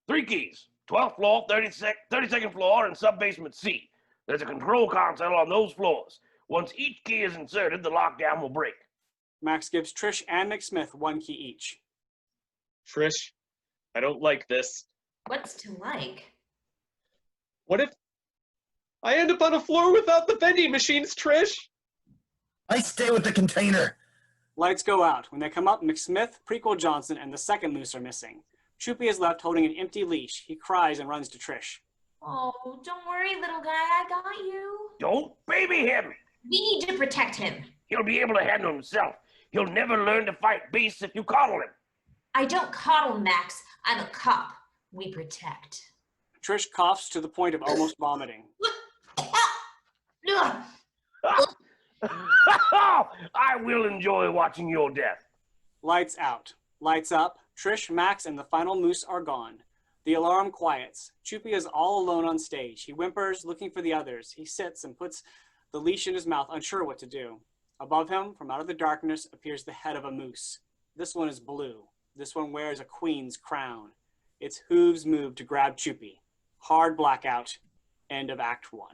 3 keys. 12th floor, 32nd floor, and sub-basement C. There's a control console on those floors. Once each key is inserted, the lockdown will break. Max gives Trish and McSmith 1 key each. Trish, I don't like this. What's to like? What if I end up on a floor without the vending machines, Trish? I stay with the container. Lights go out. When they come up, McSmith, Prequel Johnson, and the second moose are missing. Choopy is left holding an empty leash. He cries and runs to Trish. Oh, don't worry, little guy. I got you. Don't baby him. We need to protect him. He'll be able to handle himself. He'll never learn to fight beasts if you coddle him. I don't coddle, Max. I'm a cop. We protect. Trish coughs to the point of almost vomiting. Ugh. I will enjoy watching your death. Lights out. Lights up. Trish, Max, and the final moose are gone. The alarm quiets. Choopy is all alone on stage. He whimpers, looking for the others. He sits and puts the leash in his mouth, unsure what to do. Above him, from out of the darkness, appears the head of a moose. This one is blue. This one wears a queen's crown. Its hooves move to grab Choopy. Hard blackout. End of Act 1.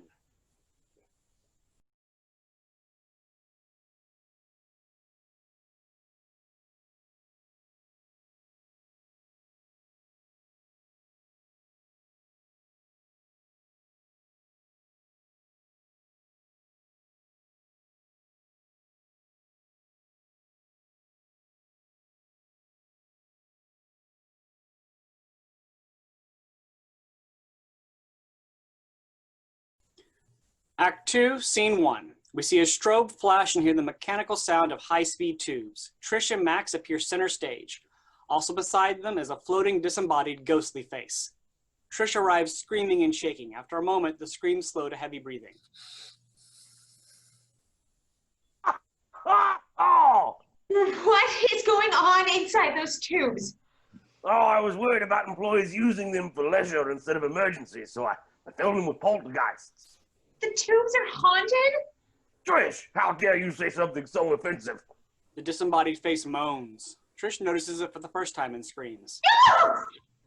Act 2, Scene 1. We see a strobe flash and hear the mechanical sound of high-speed tubes. Trish and Max appear center stage. Also beside them is a floating, disembodied, ghostly face. Trish arrives screaming and shaking. After a moment, the screams slow to heavy breathing. Oh! What is going on inside those tubes? Oh, I was worried about employees using them for leisure instead of emergencies, so I filled them with poltergeists. The tubes are haunted? Trish, how dare you say something so offensive? The disembodied face moans. Trish notices it for the first time and screams. No!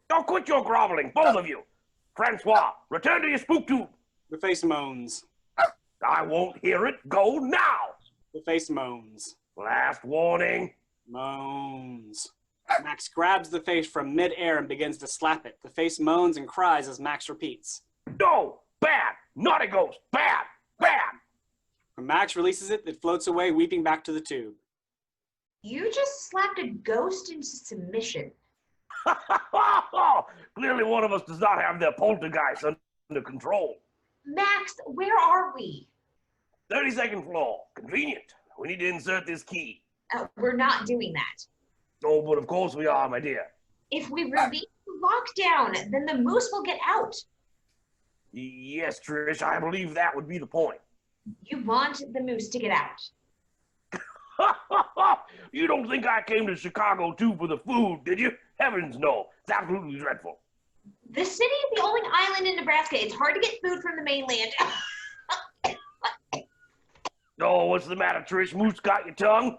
Don't quit your groveling, both of you. Francois, return to your spook tube. The face moans. I won't hear it. Go now. The face moans. Last warning. Moans. Max grabs the face from mid-air and begins to slap it. The face moans and cries as Max repeats. No, bad, naughty ghost, bad, bad. When Max releases it, it floats away, weeping back to the tube. You just slapped a ghost into submission. Clearly one of us does not have their poltergeist under control. Max, where are we? 32nd floor. Convenient. We need to insert this key. We're not doing that. Oh, but of course we are, my dear. If we release the lockdown, then the moose will get out. Yes, Trish, I believe that would be the point. You want the moose to get out. You don't think I came to Chicago too for the food, did you? Heavens no. It's absolutely dreadful. The city is the only island in Nebraska. It's hard to get food from the mainland. Oh, what's the matter, Trish? Moose got your tongue?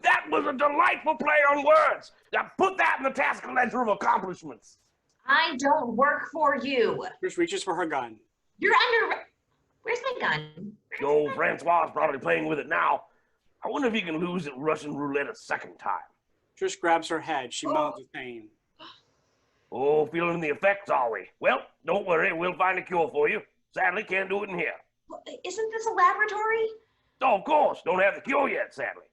That was a delightful play on words. Now put that in the task ledger of accomplishments. I don't work for you. Trish reaches for her gun. You're under... Where's my gun? Oh, Francois is probably playing with it now. I wonder if he can lose at Russian roulette a second time. Trish grabs her head. She moans with pain. Oh, feeling the effects, are we? Well, don't worry. We'll find a cure for you. Sadly, can't do it in here. Isn't this a laboratory? Oh, of course. Don't have the cure yet, sadly.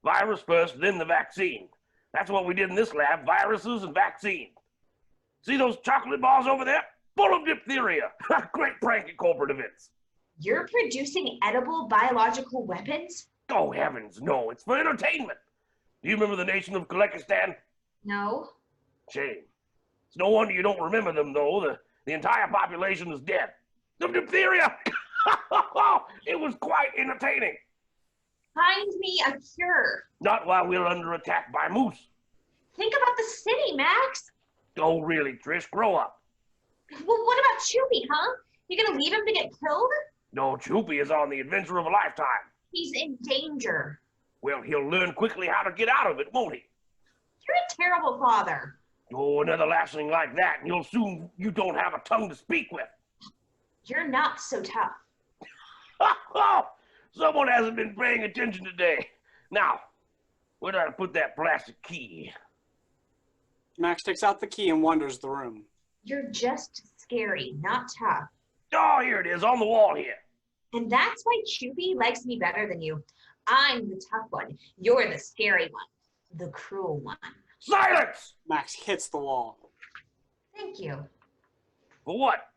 Virus first, then the vaccine. That's what we did in this lab, viruses and vaccine. See those chocolate bars over there? Full of diphtheria. Great prank at corporate events. You're producing edible biological weapons? Oh, heavens, no. It's for entertainment. Do you remember the nation of Kalekistan? No. Shame. It's no wonder you don't remember them, though. The entire population is dead. The diphtheria! It was quite entertaining. Find me a cure. Not while we're under attack by moose. Think about the city, Max. Oh, really, Trish? Grow up. Well, what about Choopy, huh? You gonna leave him to get killed? No, Choopy is on the adventure of a lifetime. He's in danger. Well, he'll learn quickly how to get out of it, won't he? You're a terrible father. Oh, another lashing like that, and you don't have a tongue to speak with. You're not so tough. Oh, someone hasn't been paying attention today. Now, where did I put that plastic key? Max takes out the key and wanders the room. You're just scary, not tough. Oh, here it is, on the wall here. And that's why Choopy likes me better than you. I'm the tough one. You're the scary one. The cruel one. Silence! Max hits the wall. Thank you. For what?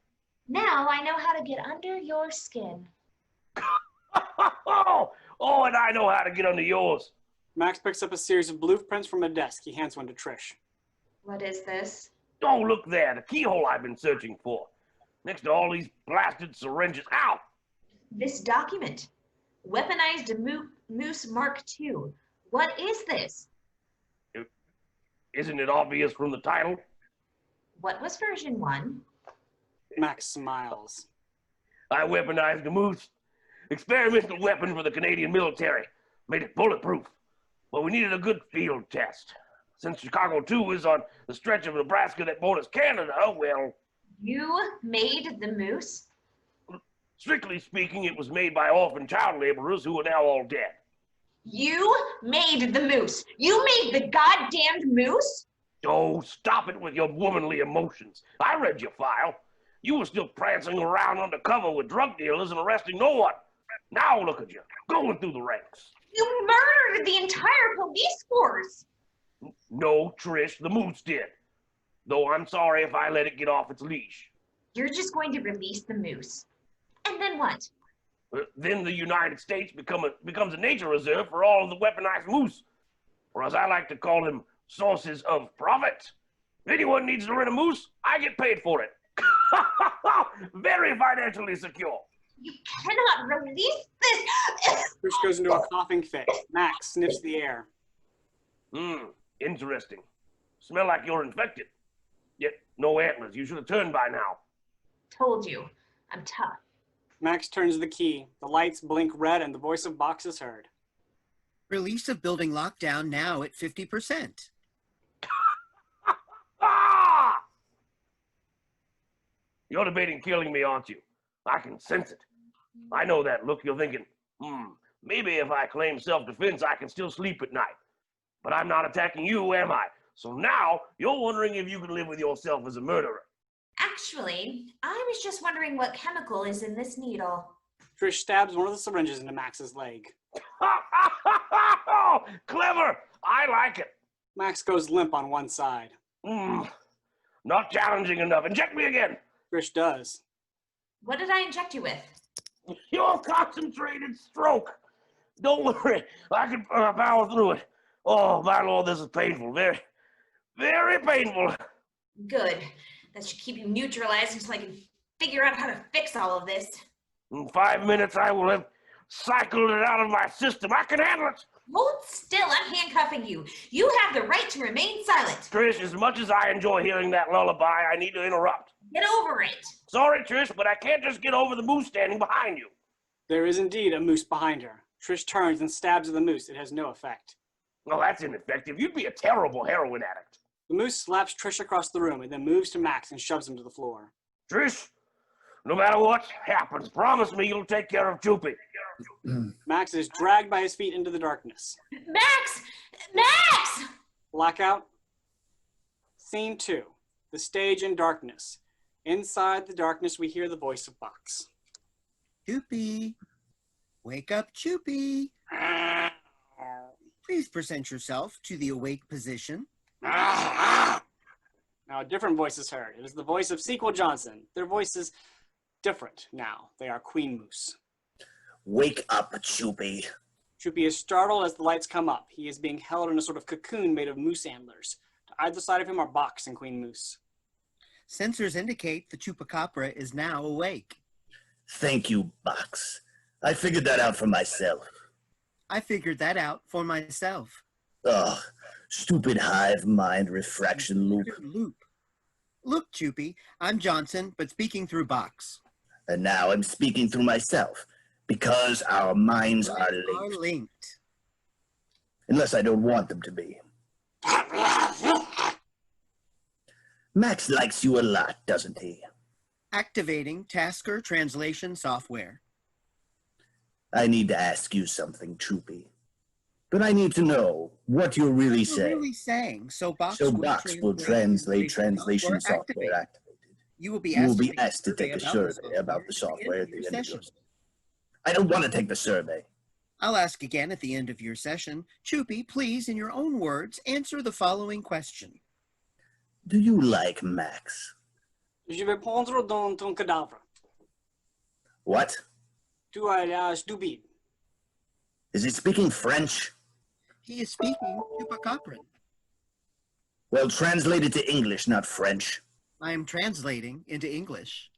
Now I know how to get under your skin. Oh, and I know how to get under yours. Max picks up a series of blueprints from a desk. He hands one to Trish. What is this? Oh, look there, the keyhole I've been searching for. Next to all these blasted syringes. Ow! This document. Weaponized Moose Mark II. What is this? Isn't it obvious from the title? What was version 1? Max smiles. I weaponized a moose. Experimental weapon for the Canadian military. Made it bulletproof. But we needed a good field test. Since Chicago 2 is on the stretch of Nebraska that borders Canada, well... You made the moose? Strictly speaking, it was made by orphan child laborers who are now all dead. You made the moose. You made the goddamned moose? Oh, stop it with your womanly emotions. I read your file. You were still prancing around undercover with drug dealers and arresting no one. Now look at you, going through the ranks. You murdered the entire police force. No, Trish, the moose did. Though I'm sorry if I let it get off its leash. You're just going to release the moose. And then what? Then the United States becomes a nature reserve for all of the weaponized moose. Or as I like to call them, sources of profit. If anyone needs to rent a moose, I get paid for it. Very financially secure. You cannot release this. Trish goes into a coughing fit. Max sniffs the air. Interesting. Smell like you're infected. Yet no antlers. You should have turned by now. Told you, I'm tough. Max turns the key. The lights blink red and the voice of Box is heard. Release of building lockdown now at 50%. Ah! You're debating killing me, aren't you? I can sense it. I know that look. You're thinking, maybe if I claim self-defense, I can still sleep at night. But I'm not attacking you, am I? So now you're wondering if you can live with yourself as a murderer. Actually, I was just wondering what chemical is in this needle. Trish stabs one of the syringes into Max's leg. Clever! I like it. Max goes limp on one side. Not challenging enough. Inject me again. Trish does. What did I inject you with? Your concentrated stroke. Don't worry. I can power through it. Oh, my Lord, this is painful. Very, very painful. Good. That should keep you neutralized until I can figure out how to fix all of this. In 5 minutes, I will have cycled it out of my system. I can handle it. Hold still. I'm handcuffing you. You have the right to remain silent. Trish, as much as I enjoy hearing that lullaby, I need to interrupt. Get over it. Sorry, Trish, but I can't just get over the moose standing behind you. There is indeed a moose behind her. Trish turns and stabs at the moose. It has no effect. Well, that's ineffective. You'd be a terrible heroin addict. The moose slaps Trish across the room and then moves to Max and shoves him to the floor. Trish, no matter what happens, promise me you'll take care of Choopy. Max is dragged by his feet into the darkness. Max! Max! Blackout. Scene 2. The stage in darkness. Inside the darkness, we hear the voice of Box. Choopy. Wake up, Choopy. Please present yourself to the awake position. Now a different voice is heard. It is the voice of Sequel Johnson. Their voice is different now. They are Queen Moose. Wake up, Choopy. Choopy is startled as the lights come up. He is being held in a sort of cocoon made of moose antlers. To either side of him are Box and Queen Moose. Sensors indicate the chupacabra is now awake. Thank you, Box. I figured that out for myself. I figured that out for myself. Ugh, stupid hive mind refraction loop. Loop. Look, Choopy, I'm Johnson, but speaking through Box. And now I'm speaking through myself, because our minds are linked. Unless I don't want them to be. Max likes you a lot, doesn't he? Activating Tasker translation software. I need to ask you something, Choopy. But I need to know what you're really saying. So Box will translate translation software activated. You will be asked to take a survey about the software at the end of your session. I don't want to take the survey. I'll ask again at the end of your session. Choopy, please, in your own words, answer the following question. Do you like Max? Je vais prendre dans ton cadavre. What? Tu es stupide. Is he speaking French? He is speaking chupacabra. Well, translate it to English, not French. I am translating into English.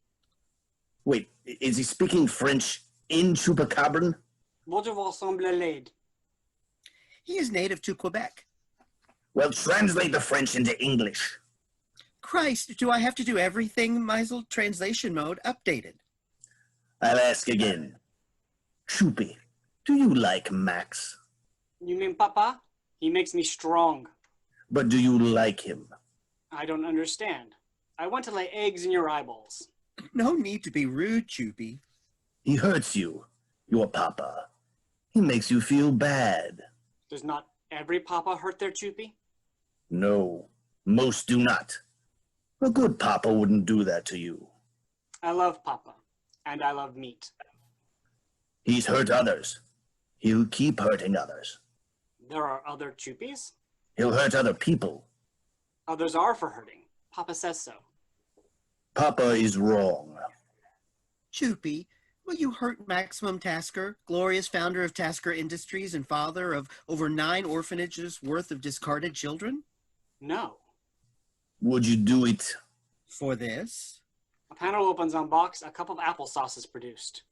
Wait, is he speaking French in chupacabra? Votre voix semble laide. He is native to Quebec. Well, translate the French into English. Christ, do I have to do everything Meisel translation mode updated? I'll ask again. Choopy, do you like Max? You mean Papa? He makes me strong. But do you like him? I don't understand. I want to lay eggs in your eyeballs. No need to be rude, Choopy. He hurts you, your papa. He makes you feel bad. Does not every Papa hurt their Choopy? No, most do not. A good papa wouldn't do that to you. I love Papa, and I love meat. He's hurt others. He'll keep hurting others. There are other Choopies? He'll hurt other people. Others are for hurting. Papa says so. Papa is wrong. Choopy, will you hurt Maximum Tasker, glorious founder of Tasker Industries and father of over 9 orphanages worth of discarded children? No. Would you do it? For this? A panel opens on box. A cup of applesauce is produced.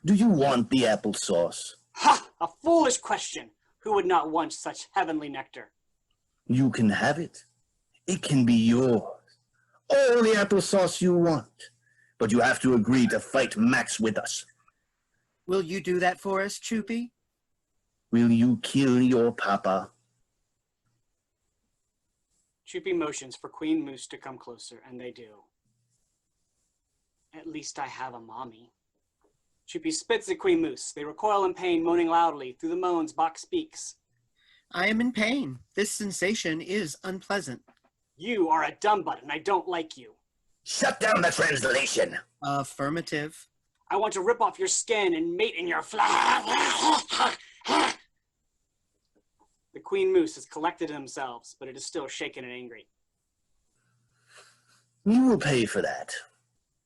Do you want the applesauce? Ha! A foolish question. Who would not want such heavenly nectar? You can have it. It can be yours. All the applesauce you want. But you have to agree to fight Max with us. Will you do that for us, Choopy? Will you kill your papa? Choopy motions for Queen Moose to come closer, and they do. At least I have a mommy. Choopy spits at Queen Moose. They recoil in pain, moaning loudly. Through the moans, Box speaks. I am in pain. This sensation is unpleasant. You are a dumb butt, and I don't like you. Shut down the translation. Affirmative. I want to rip off your skin and mate in your flesh. The Queen Moose has collected themselves, but it is still shaken and angry. You will pay for that.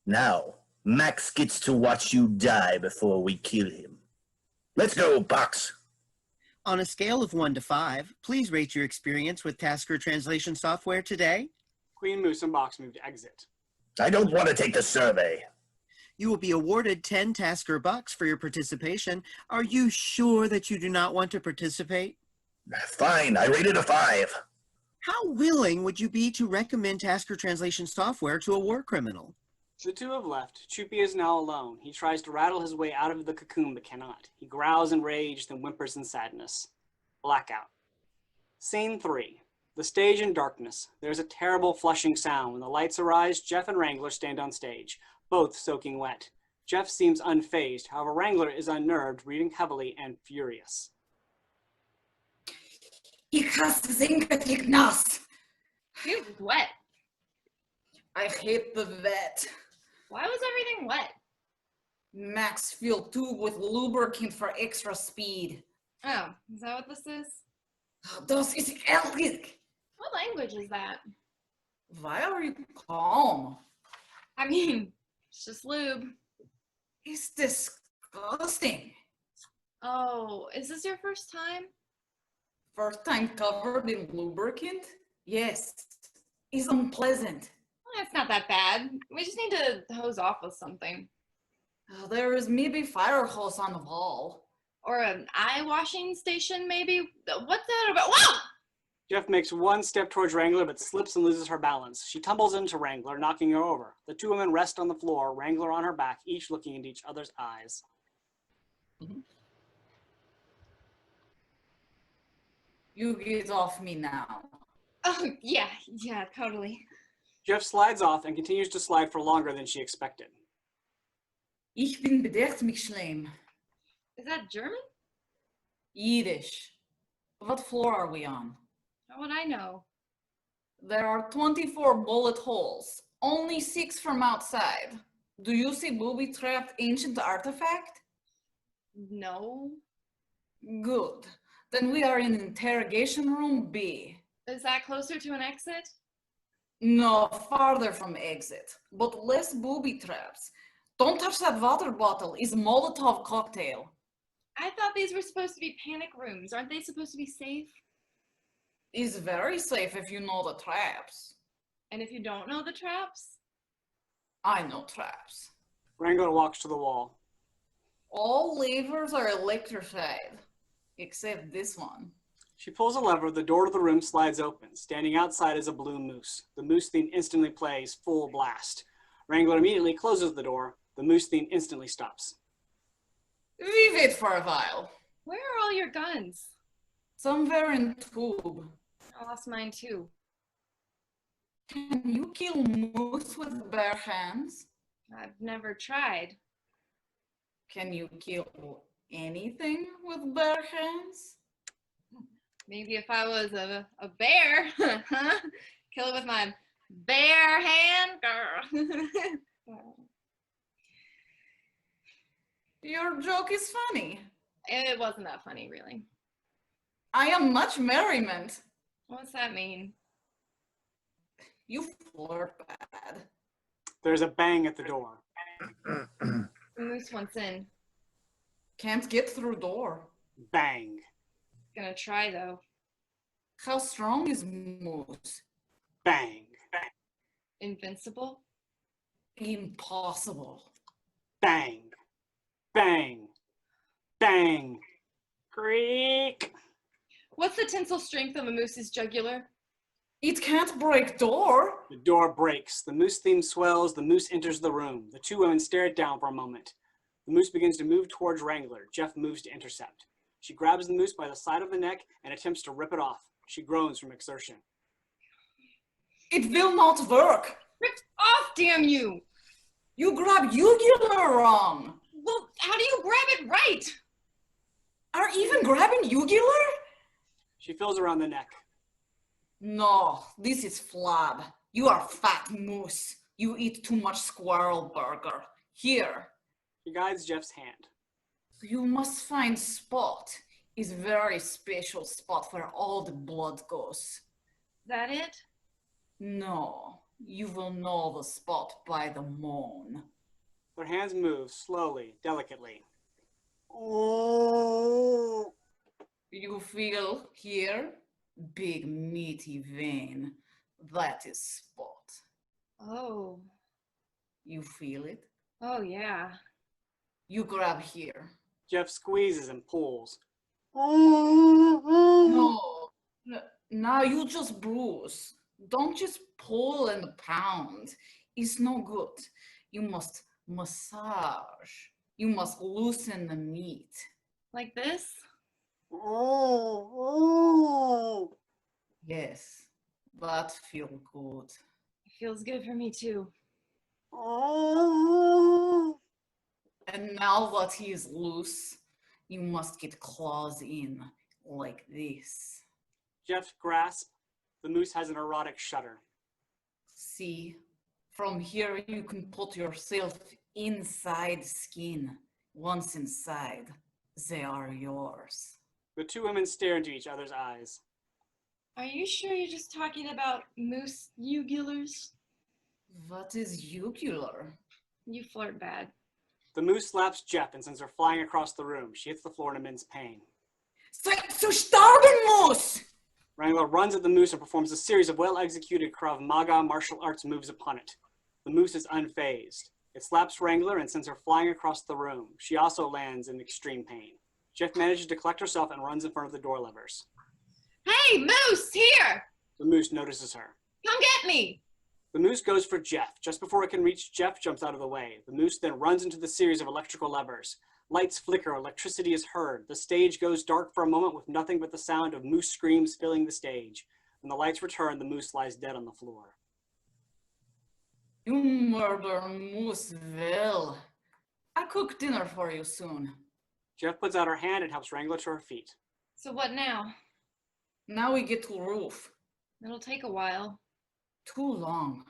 Now, Max gets to watch you die before we kill him. Let's go, Box. On a scale of 1 to 5, please rate your experience with Tasker translation software today. Queen Moose and Box move to exit. I don't want to take the survey. You will be awarded 10 Tasker bucks for your participation. Are you sure that you do not want to participate? Fine, I rated a 5. How willing would you be to recommend Tasker translation software to a war criminal? The two have left. Choopy is now alone. He tries to rattle his way out of the cocoon, but cannot. He growls in rage, then whimpers in sadness. Blackout. Scene 3. The stage in darkness. There's a terrible flushing sound. When the lights arise, Jeff and Wrangler stand on stage, both soaking wet. Jeff seems unfazed. However, Wrangler is unnerved, breathing heavily and furious. Ich hasse Sinkatignast. He was wet. I hate the vet. Why was everything wet? Max filled tube with lubricant for extra speed. Oh, is that what this is? Das ist ehrlich. What language is that? Why are you calm? I mean, it's just lube. It's disgusting. Oh, is this your first time? First time covered in lubricant? Yes. It's unpleasant. Well, it's not that bad. We just need to hose off with something. There is maybe fire hose on the wall. Or an eye washing station, maybe? What's that about? Whoa! Jeff makes one step towards Wrangler, but slips and loses her balance. She tumbles into Wrangler, knocking her over. The two women rest on the floor, Wrangler on her back, each looking into each other's eyes. You get off me now. Oh, yeah, totally. Jeff slides off and continues to slide for longer than she expected. Ich bin bedreht mich schlimm. Is that German? Yiddish. What floor are we on? How would I know? There are 24 bullet holes, only 6 from outside. Do you see booby-trapped ancient artifact? No. Good. Then we are in interrogation room B. Is that closer to an exit? No, farther from exit, but less booby traps. Don't touch that water bottle. It's Molotov cocktail. I thought these were supposed to be panic rooms. Aren't they supposed to be safe? It's very safe if you know the traps. And if you don't know the traps? I know traps. Wrangler walks to the wall. All levers are electrified, except this one. She pulls a lever, the door to the room slides open. Standing outside is a blue moose. The moose theme instantly plays full blast. Wrangler immediately closes the door. The moose theme instantly stops. We wait for a while. Where are all your guns? Somewhere in tube. I lost mine too. Can you kill moose with bare hands? I've never tried. Can you kill anything with bare hands? Maybe if I was a bear, huh? Kill it with my bare hand, girl. Your joke is funny. It wasn't that funny, really. I am much merriment. What's that mean? You flirt bad. There's a bang at the door. The moose wants in. Can't get through door. Bang. Gonna try though. How strong is moose? Bang. Invincible? Impossible. Bang. Bang. Bang. Creak. What's the tensile strength of a moose's jugular? It can't break door. The door breaks. The moose theme swells. The moose enters the room. The two women stare it down for a moment. The moose begins to move towards Wrangler. Jeff moves to intercept. She grabs the moose by the side of the neck and attempts to rip it off. She groans from exertion. It will not work. Ripped off, damn you! You grab jugular wrong. Well, how do you grab it right? Are even grabbing jugular? She feels around the neck. No, this is flab. You are fat moose. You eat too much squirrel burger. Here. She guides Jeff's hand. You must find spot. Is very special spot where all the blood goes. Is that it? No, you will know the spot by the moan. Their hands move slowly, delicately. Oh. You feel here? Big meaty vein. That is spot. Oh. You feel it? Oh, yeah. You grab here. Jeff squeezes and pulls. No. Now you just bruise. Don't just pull and pound. It's no good. You must massage. You must loosen the meat. Like this? Yes, that feel good. It feels good for me too. And now that he is loose, you must get claws in like this. Jeff's grasp. The moose has an erotic shudder. See, from here you can put yourself inside skin. Once inside, they are yours. The two women stare into each other's eyes. Are you sure you're just talking about moose jugulars? What is jugular? You flirt bad. The moose slaps Jeff and sends her flying across the room. She hits the floor in immense pain. So starben muss! Wrangler runs at the moose and performs a series of well-executed Krav Maga martial arts moves upon it. The moose is unfazed. It slaps Wrangler and sends her flying across the room. She also lands in extreme pain. Jeff manages to collect herself and runs in front of the door levers. Hey, Moose, here! The moose notices her. Come get me! The moose goes for Jeff. Just before it can reach Jeff, jumps out of the way. The moose then runs into the series of electrical levers. Lights flicker, electricity is heard. The stage goes dark for a moment with nothing but the sound of moose screams filling the stage. When the lights return, the moose lies dead on the floor. You murder Moose Will. I'll cook dinner for you soon. Jeff puts out her hand and helps wrangle her to her feet. So what now? Now we get to roof. It'll take a while, Too long.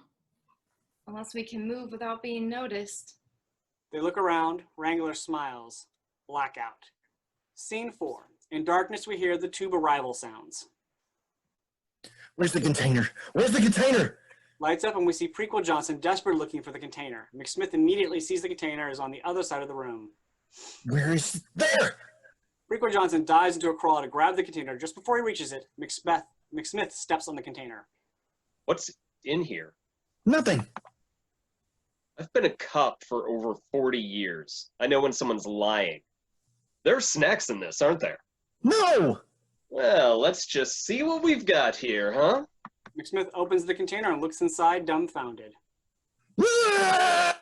unless we can move without being noticed. They look around. Wrangler smiles. Blackout. Scene 4. In darkness, we hear the tube arrival sounds. Where's the container? Where's the container? Lights up and we see Prequel Johnson desperately looking for the container. McSmith immediately sees the container is on the other side of the room. Where is it? There! Prequel Johnson dives into a crawl to grab the container. Just before he reaches it, McSmith steps on the container. What's in here? Nothing. I've been a cop for over 40 years. I know when someone's lying. There are snacks in this, aren't there? No! Well, let's just see what we've got here, huh? McSmith opens the container and looks inside, dumbfounded. Ah!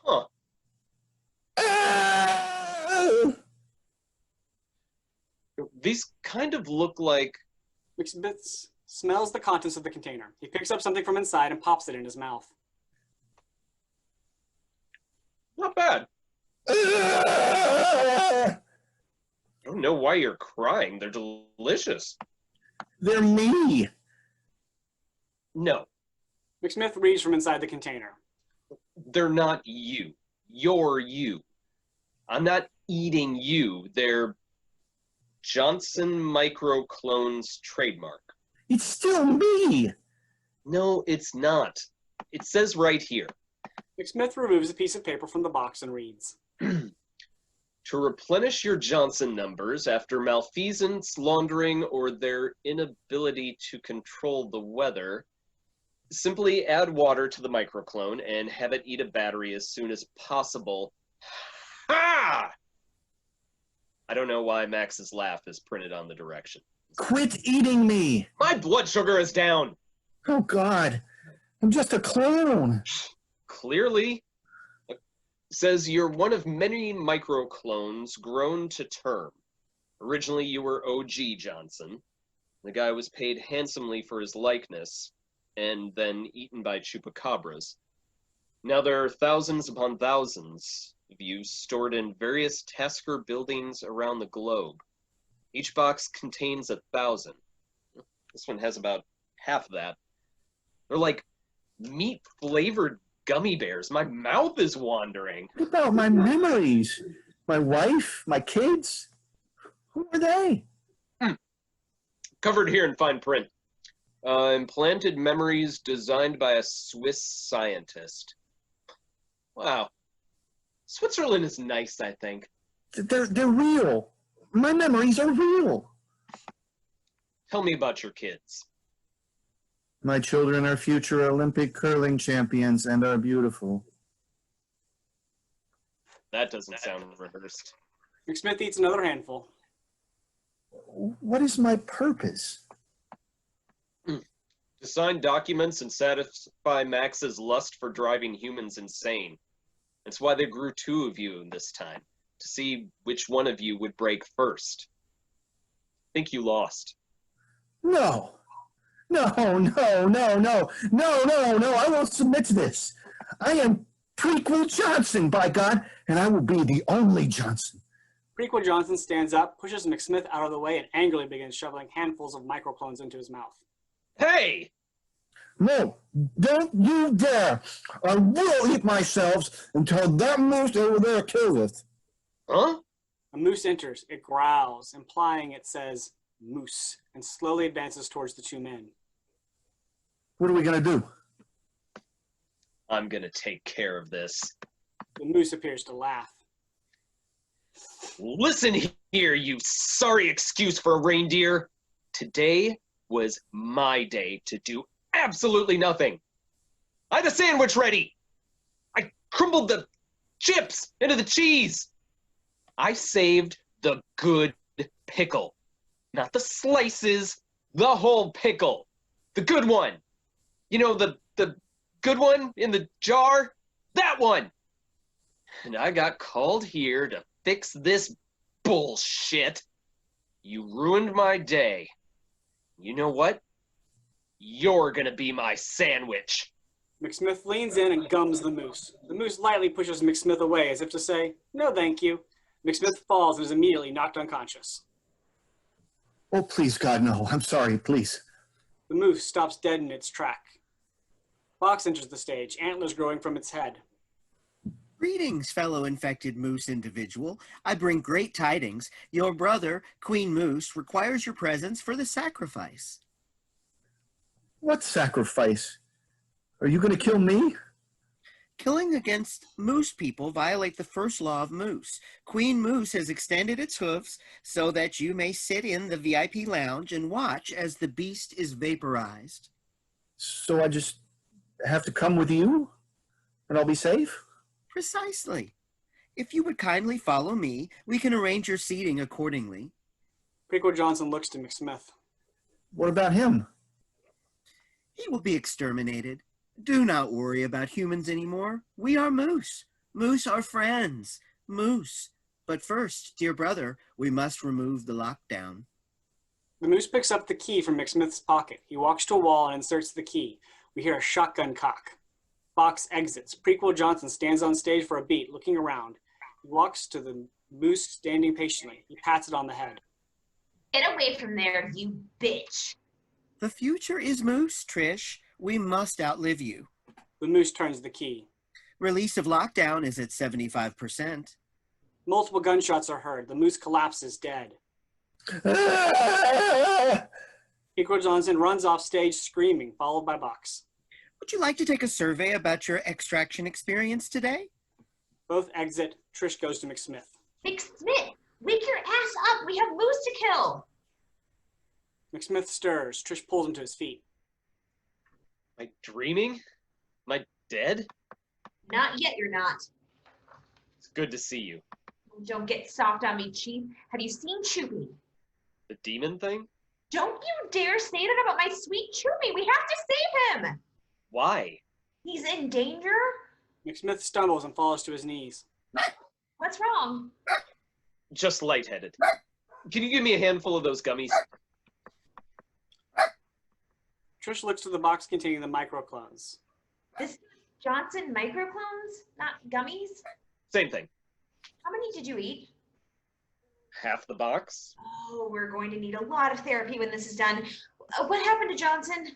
Huh. Ah! These kind of look like... McSmith smells the contents of the container. He picks up something from inside and pops it in his mouth. Not bad. Ah! I don't know why you're crying. They're delicious. They're me. No, McSmith reads from inside the container. they're not you. You're you. I'm not eating you. They're Johnson Microclones trademark. It's still me. No, it's not. It says right here. McSmith removes a piece of paper from the box and reads. To replenish your Johnson numbers after malfeasance, laundering, or their inability to control the weather, simply add water to the microclone and have it eat a battery as soon as possible. Ha! I don't know why Max's laugh is printed on the direction. Quit eating me. My blood sugar is down. Oh, God. I'm just a clone. Clearly. Says you're one of many microclones grown to term. Originally, you were OG Johnson. The guy was paid handsomely for his likeness, and then eaten by chupacabras. Now there are thousands upon thousands of you stored in various Tasker buildings around the globe. Each box contains 1,000. This one has about half that. They're like meat-flavored gummy bears. My mouth is wandering. What about my memories? My wife? My kids? Who are they? Covered here in fine print. Implanted memories designed by a Swiss scientist. Wow. Switzerland is nice, I think. They're real. My memories are real. Tell me about your kids. My children are future Olympic curling champions and are beautiful. That doesn't sound rehearsed. McSmith eats another handful. What is my purpose? To sign documents and satisfy Max's lust for driving humans insane. That's why they grew 2 of you this time, to see which one of you would break first. I think you lost. No. No, I won't submit to this. I am Prequel Johnson, by God, and I will be the only Johnson. Prequel Johnson stands up, pushes McSmith out of the way, and angrily begins shoveling handfuls of microclones into his mouth. Hey! No, don't you dare. I will eat myself until that moose over there kills it. Huh? A moose enters. It growls, implying it says moose, and slowly advances towards the 2 men. What are we going to do? I'm gonna take care of this. The moose appears to laugh. Listen here, you sorry excuse for a reindeer. Today was my day to do absolutely nothing. I had a sandwich ready. I crumbled the chips into the cheese. I saved the good pickle. Not the slices, the whole pickle. The good one. You know, the good one in the jar? That one! And I got called here to fix this bullshit. You ruined my day. You know what? You're gonna be my sandwich. McSmith leans in and gums the moose. The moose lightly pushes McSmith away as if to say, no thank you. McSmith falls and is immediately knocked unconscious. Oh, please, God, no. I'm sorry, please. The moose stops dead in its track. Fox enters the stage, antlers growing from its head. Greetings, fellow infected moose individual. I bring great tidings. Your brother, Queen Moose, requires your presence for the sacrifice. What sacrifice? Are you going to kill me? Killing against moose people violate the first law of moose. Queen Moose has extended its hoofs so that you may sit in the VIP lounge and watch as the beast is vaporized. So I just have to come with you? And I'll be safe? Precisely. If you would kindly follow me, we can arrange your seating accordingly. Prequel Johnson looks to McSmith. What about him? He will be exterminated. Do not worry about humans anymore. We are moose. Moose are friends. Moose. But first, dear brother, we must remove the lockdown. The moose picks up the key from McSmith's pocket. He walks to a wall and inserts the key. We hear a shotgun cock. Fox exits. Prequel Johnson stands on stage for a beat, looking around. He walks to the moose standing patiently. He pats it on the head. Get away from there, you bitch. The future is moose, Trish. We must outlive you. The moose turns the key. Release of lockdown is at 75%. Multiple gunshots are heard. The moose collapses dead. Prequel Johnson runs off stage screaming, followed by Box. Would you like to take a survey about your extraction experience today? Both exit. Trish goes to McSmith. McSmith, wake your ass up. We have moose to kill. McSmith stirs. Trish pulls him to his feet. Am I dreaming? Am I dead? Not yet, you're not. It's good to see you. Don't get soft on me, Chief. Have you seen Choopy? The demon thing? Don't you dare say that about my sweet Choopy. We have to save him. Why? He's in danger. McSmith stumbles and falls to his knees. What's wrong? Just lightheaded. Can you give me a handful of those gummies? Trish looks to the box containing the microclones. This Johnson microclones, not gummies? Same thing. How many did you eat? Half the box? Oh, we're going to need a lot of therapy when this is done. What happened to Johnson?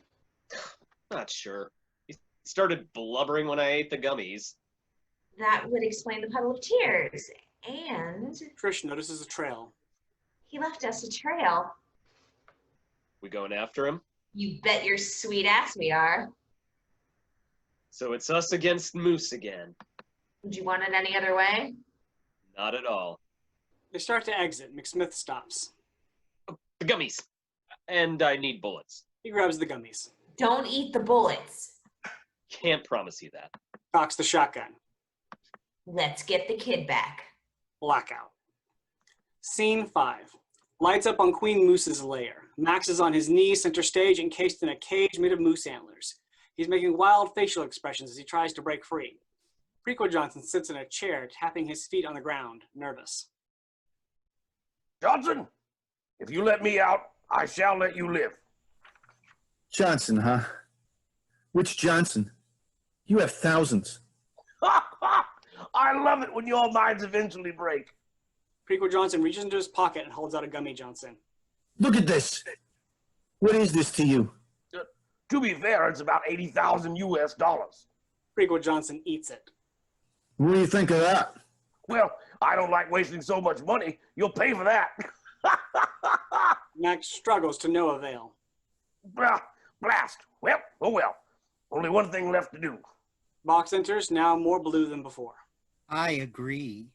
Not sure. He started blubbering when I ate the gummies. That would explain the puddle of tears. And Trish notices a trail. he left us a trail. We going after him? You bet your sweet ass we are. So it's us against Moose again. Would you want it any other way? Not at all. They start to exit. McSmith stops. The gummies. And I need bullets. He grabs the gummies. Don't eat the bullets. Can't promise you that. Cocks the shotgun. Let's get the kid back. Blackout. Scene 5. Lights up on Queen Moose's lair. Max is on his knees center stage encased in a cage made of moose antlers. He's making wild facial expressions as he tries to break free. Prequel Johnson sits in a chair, tapping his feet on the ground, nervous. Johnson, if you let me out, I shall let you live. Johnson, huh? Which Johnson? You have thousands. I love it when your minds eventually break. Prequel Johnson reaches into his pocket and holds out a gummy Johnson. Look at this. What is this to you? To be fair, it's about 80,000 US dollars. Prequel Johnson eats it. What do you think of that? Well, I don't like wasting so much money. You'll pay for that. Max struggles to no avail. Blast. Well, oh well. Only one thing left to do. Box enters, now more blue than before. I agree.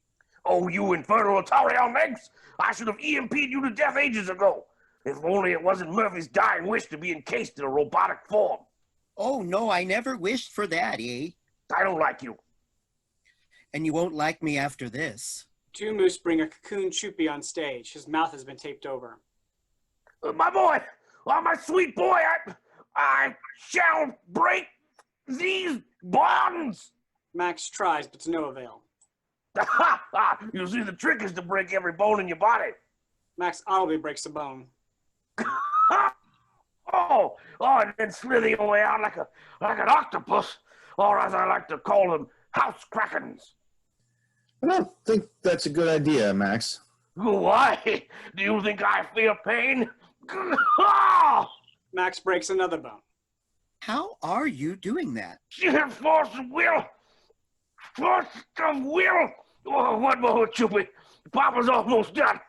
Oh, you infernal Atari on legs! I should have EMP'd you to death ages ago. If only it wasn't Murphy's dying wish to be encased in a robotic form. Oh, no, I never wished for that, eh? I don't like you. And you won't like me after this. Two moose bring a cocoon Choopy on stage. His mouth has been taped over. My boy, oh, my sweet boy, I shall break these bonds. Max tries, but to no avail. You see, the trick is to break every bone in your body. Max audibly breaks a bone. Oh, and then slither your way out like an octopus, or as I like to call them, house krakens. I don't think that's a good idea, Max. Why? Do you think I fear pain? Max breaks another bone. How are you doing that? Sheer force of will. Force of will. Oh, one more, Choopy. Papa's almost done.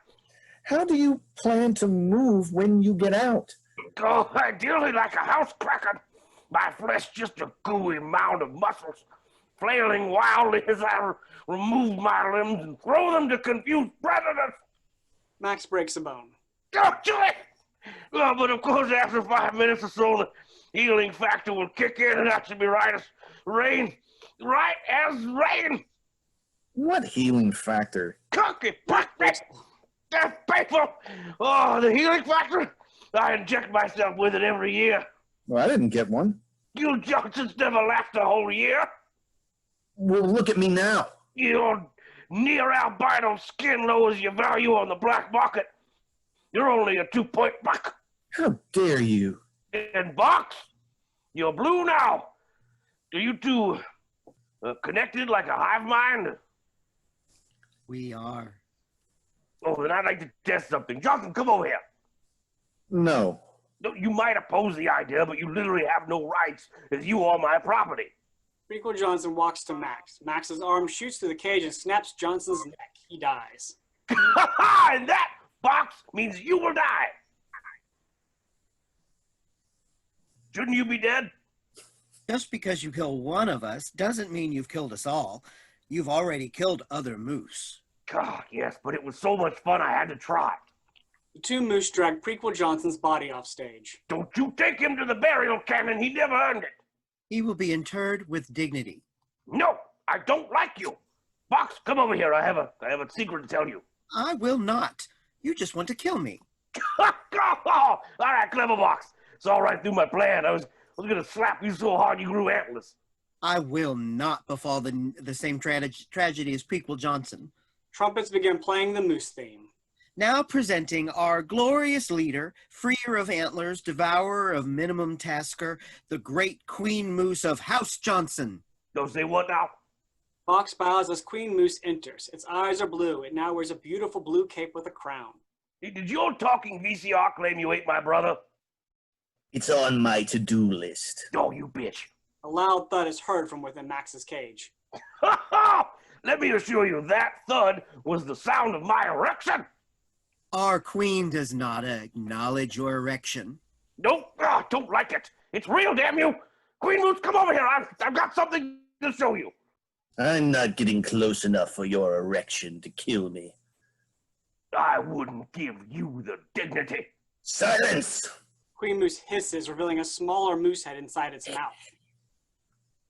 How do you plan to move when you get out? Oh, ideally like a house kraken. My flesh just a gooey mound of muscles, flailing wildly as I remove my limbs and throw them to confused predators. Max breaks a bone. Oh, Julie! Oh, but of course, after 5 minutes or so, the healing factor will kick in, and that should be right as rain. Right as rain. What healing factor? Cookie, that's painful. Oh, the healing factor. I inject myself with it every year. Well, I didn't get one. You Johnsons never last a whole year. Well, look at me now. Your near albino skin lowers your value on the black market. You're only a 2-point buck. How dare you? And Box, you're blue now. Are you two connected like a hive mind? We are. Oh, then I'd like to test something. Johnson, come over here. No. No, you might oppose the idea, but you literally have no rights as you are my property. Prequel Johnson walks to Max. Max's arm shoots through the cage and snaps Johnson's neck. He dies. And that, Box, means you will die. Shouldn't you be dead? Just because you kill one of us doesn't mean you've killed us all. You've already killed other moose. God, yes, but it was so much fun I had to try. The two moose drag Prequel Johnson's body off stage. Don't you take him to the burial cannon. He never earned it. He will be interred with dignity. No, I don't like you. Box, come over here. I have a secret to tell you. I will not. You just want to kill me. All right, clever Box. It's all right through my plan. I was going to slap you so hard you grew antlers. I will not befall the same tragedy as Prequel Johnson. Trumpets begin playing the moose theme. Now presenting our glorious leader, freer of antlers, devourer of minimum tasker, the great Queen Moose of House Johnson. Don't say what now? Box bows as Queen Moose enters. Its eyes are blue. It now wears a beautiful blue cape with a crown. Did your talking VCR claim you ate my brother? It's on my to-do list. Oh, you bitch. A loud thud is heard from within Max's cage. Let me assure you, that thud was the sound of my erection. Our queen does not acknowledge your erection. Nope, don't like it. It's real, damn you. Queen Moose, come over here. I've got something to show you. I'm not getting close enough for your erection to kill me. I wouldn't give you the dignity. Silence! Queen Moose hisses, revealing a smaller moose head inside its mouth.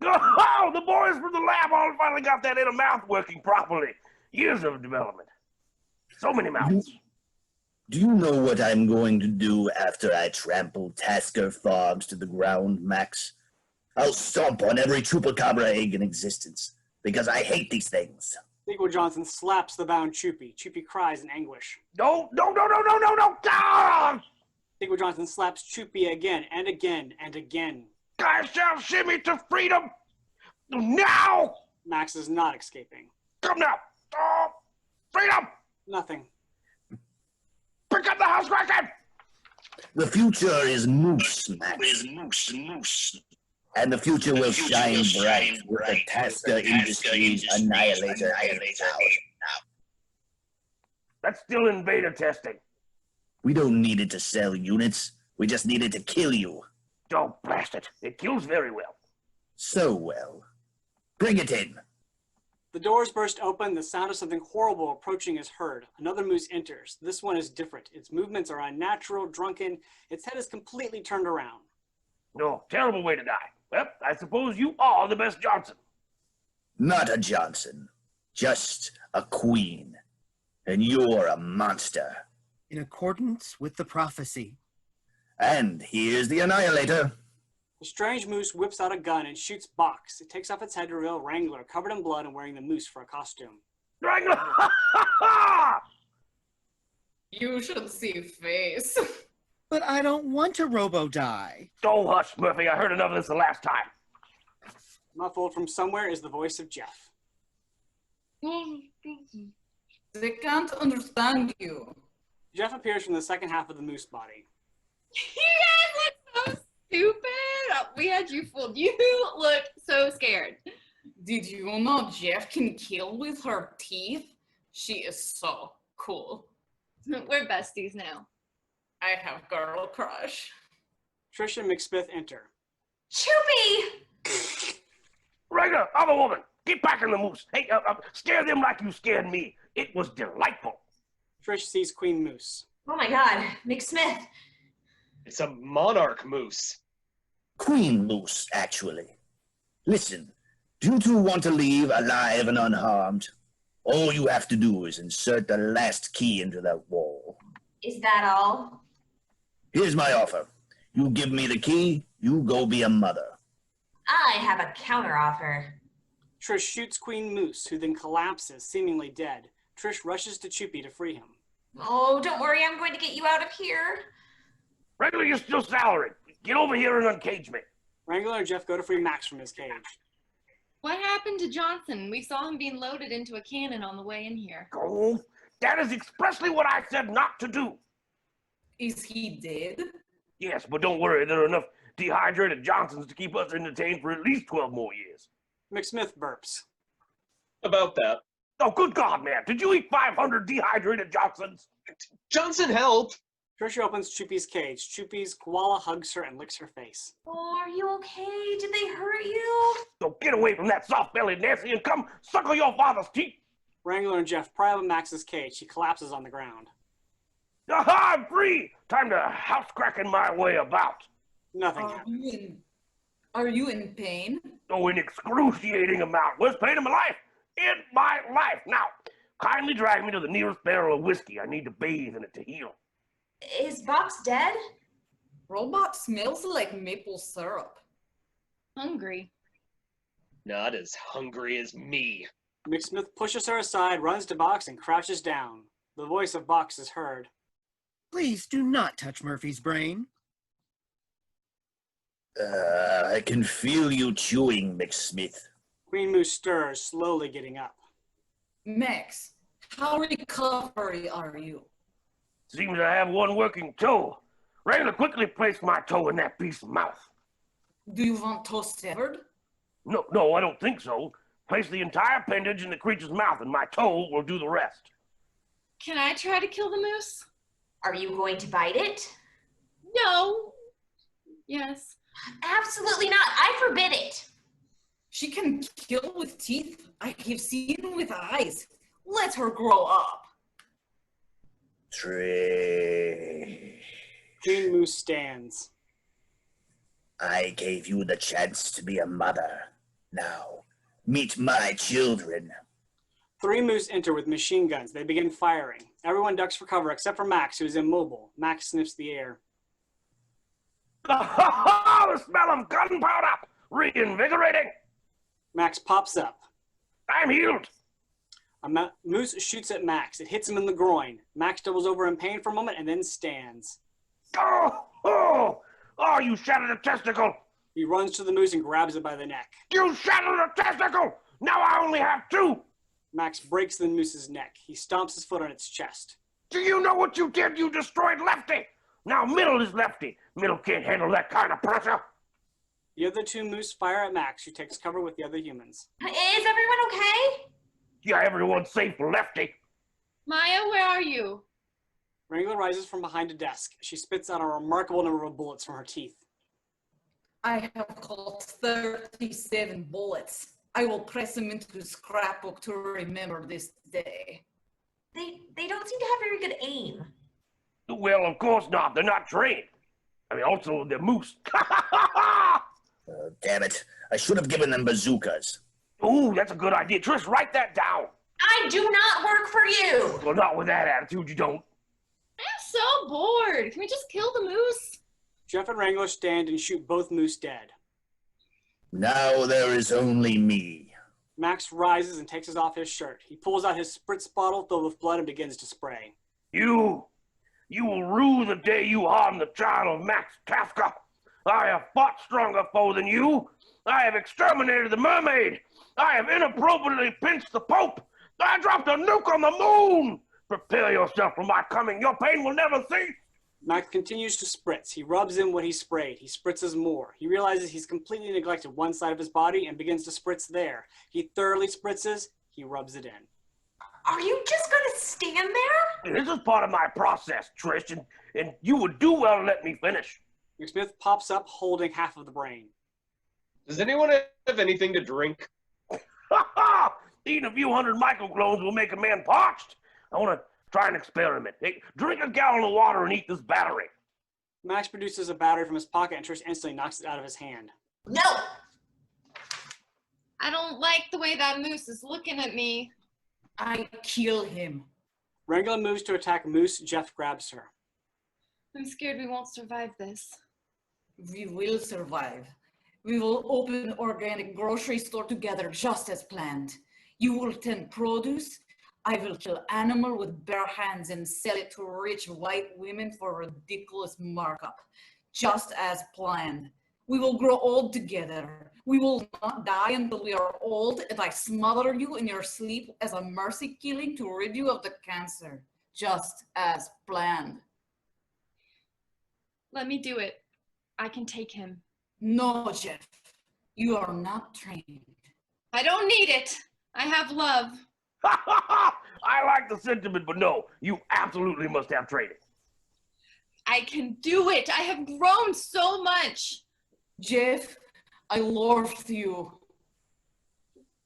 Oh, the boys from the lab all finally got that inner mouth working properly. Years of development. So many mouths. Do you know what I'm going to do after I trample Tasker Fogs to the ground, Max? I'll stomp on every chupacabra egg in existence, because I hate these things. Prequel Johnson slaps the bound Choopy. Choopy cries in anguish. No. Prequel Johnson slaps Choopy again and again and again. I shall shimmy to freedom. Now! Max is not escaping. Come now. Oh, freedom! Nothing. Pick up the house kraken! The future is moose, Max. And the future will shine bright with the Tasker Industries Annihilator 8000. That's still in beta testing. We don't need it to sell units. We just need it to kill you. Oh, blast it. It kills very well. So well. Bring it in. The doors burst open. The sound of something horrible approaching is heard. Another moose enters. This one is different. Its movements are unnatural, drunken. Its head is completely turned around. No, terrible way to die. Well, I suppose you are the best Johnson. Not a Johnson. Just a queen. And you're a monster. In accordance with the prophecy. And here's the Annihilator. The strange moose whips out a gun and shoots Box. It takes off its head to reveal Wrangler, covered in blood and wearing the moose for a costume. Wrangler! You should see face. But I don't want to robo-die. Oh, hush, Murphy. I heard enough of this the last time. Muffled from somewhere is the voice of Jeff. They can't understand you. Jeff appears from the second half of the moose body. You guys look so stupid. We had you fooled. You look so scared. Did you know Jeff can kill with her teeth? She is so cool. We're besties now. I have girl crush. Trish and McSmith enter. Choopy! Wrangler, other woman, get back in the moose. Hey, scare them like you scared me. It was delightful. Trish sees Queen Moose. Oh my God, McSmith. It's a monarch moose. Queen Moose, actually. Listen, do you two want to leave alive and unharmed? All you have to do is insert the last key into that wall. Is that all? Here's my offer. You give me the key, you go be a mother. I have a counteroffer. Trish shoots Queen Moose, who then collapses, seemingly dead. Trish rushes to Choopy to free him. Oh, don't worry, I'm going to get you out of here. Wrangler, you're still salaried. Get over here and uncage me. Wrangler and Jeff go to free Max from his cage. What happened to Johnson? We saw him being loaded into a cannon on the way in here. Oh, that is expressly what I said not to do. Is he dead? Yes, but don't worry. There are enough dehydrated Johnsons to keep us entertained for at least 12 more years. McSmith burps. About that. Oh, good God, man. Did you eat 500 dehydrated Johnsons? Johnson, help! Trish opens Choopy's cage. Choopy's koala hugs her and licks her face. Oh, are you okay? Did they hurt you? So get away from that soft-bellied Nancy and come suckle your father's teeth. Wrangler and Jeff pry open Max's cage. She collapses on the ground. Aha, I'm free! Time to house-cracking my way about. Nothing happens. Are you in pain? Oh, an excruciating amount. Worst pain in my life. In my life. Now, kindly drag me to the nearest barrel of whiskey. I need to bathe in it to heal. Is Box dead? Robot smells like maple syrup. Hungry. Not as hungry as me. McSmith pushes her aside, runs to Box, and crouches down. The voice of Box is heard. Please do not touch Murphy's brain. I can feel you chewing, McSmith. Queen Moose stirs, slowly getting up. Max, how recovery are you? Seems I have one working toe. Wrangler, quickly place my toe in that beast's mouth. Do you want toe severed? No, I don't think so. Place the entire appendage in the creature's mouth and my toe will do the rest. Can I try to kill the moose? Are you going to bite it? No. Yes. Absolutely not. I forbid it. She can kill with teeth. I have seen with eyes. Let her grow up. Trish. Queen Moose stands. I gave you the chance to be a mother. Now, meet my children. 3 moose enter with machine guns. They begin firing. Everyone ducks for cover except for Max, who is immobile. Max sniffs the air. The smell of gunpowder! Reinvigorating! Max pops up. I'm healed! A moose shoots at Max. It hits him in the groin. Max doubles over in pain for a moment and then stands. Oh, you shattered a testicle! He runs to the moose and grabs it by the neck. You shattered a testicle! Now I only have 2! Max breaks the moose's neck. He stomps his foot on its chest. Do you know what you did? You destroyed Lefty! Now Middle is Lefty. Middle can't handle that kind of pressure. The other 2 moose fire at Max, who takes cover with the other humans. Is everyone okay? Yeah, everyone's safe for Lefty. Maya, where are you? Wrangler rises from behind a desk. She spits out a remarkable number of bullets from her teeth. I have caught 37 bullets. I will press them into a scrapbook to remember this day. They don't seem to have very good aim. Well, of course not. They're not trained. I mean, also, they're moose. Damn it. I should have given them bazookas. Ooh, that's a good idea. Trish, write that down. I do not work for you. Well, not with that attitude, you don't. I'm so bored. Can we just kill the moose? Jeff and Wrangler stand and shoot both moose dead. Now there is only me. Max rises and takes off his shirt. He pulls out his spritz bottle filled with blood and begins to spray. You will rue the day you harmed the child of Max Kafka. I have fought stronger foe than you. I have exterminated the mermaid. I have inappropriately pinched the Pope. I dropped a nuke on the moon. Prepare yourself for my coming. Your pain will never cease. Max continues to spritz. He rubs in what he sprayed. He spritzes more. He realizes he's completely neglected one side of his body and begins to spritz there. He thoroughly spritzes. He rubs it in. Are you just gonna stand there? This is part of my process, Trish, and you would do well to let me finish. McSmith pops up holding half of the brain. Does anyone have anything to drink? Eating a few hundred microclones will make a man parched. I want to try an experiment. Hey, drink a gallon of water and eat this battery. Max produces a battery from his pocket and Trish instantly knocks it out of his hand. No. I don't like the way that moose is looking at me. I kill him. Wrangler moves to attack Moose. Jeff grabs her. I'm scared we won't survive this. We will survive. We will open an organic grocery store together just as planned. You will tend produce. I will kill animal with bare hands and sell it to rich white women for ridiculous markup, just as planned. We will grow old together. We will not die until we are old, and I smother you in your sleep as a mercy killing to rid you of the cancer, just as planned. Let me do it. I can take him. No, Jeff, you are not trained. I don't need it. I have love. I like the sentiment, but no, you absolutely must have training. I can do it. I have grown so much. Jeff, I lorth you.